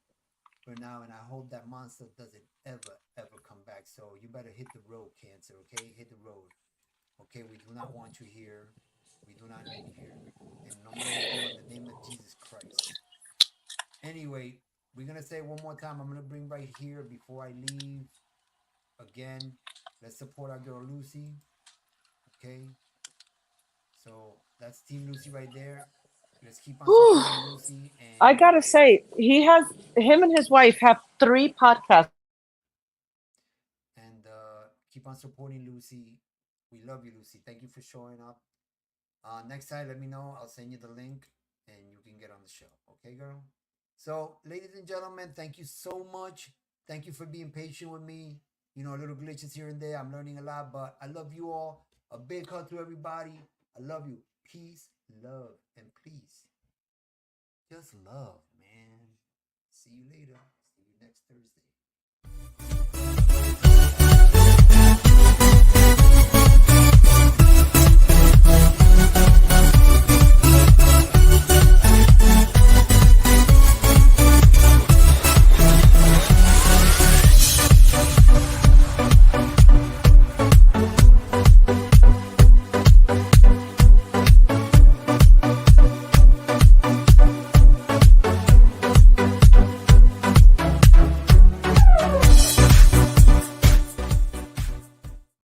for now, and I hope that monster doesn't ever come back. So you better hit the road, cancer. Okay, hit the road. Okay, we do not want you here. We do not need you here. In nombre de Dios, in the name of Jesus Christ. Anyway, we're gonna say it one more time. I'm gonna bring right here before I leave. Again, let's support our girl Lucy. Okay, so that's Team Lucy right there. Let's keep on Whew. supporting Lucy, I gotta say, him and his wife have 3 podcasts. and keep on supporting Lucy. We love you, Lucy. Thank you for showing up. Next time, let me know. I'll send you the link, and you can get on the show. Okay, girl? So, ladies and gentlemen, thank you so much. Thank you for being patient with me. Little glitches here and there. I'm learning a lot, but I love you all. A big hug to everybody. I love you. Peace, love, and please. Just love, man. See you later.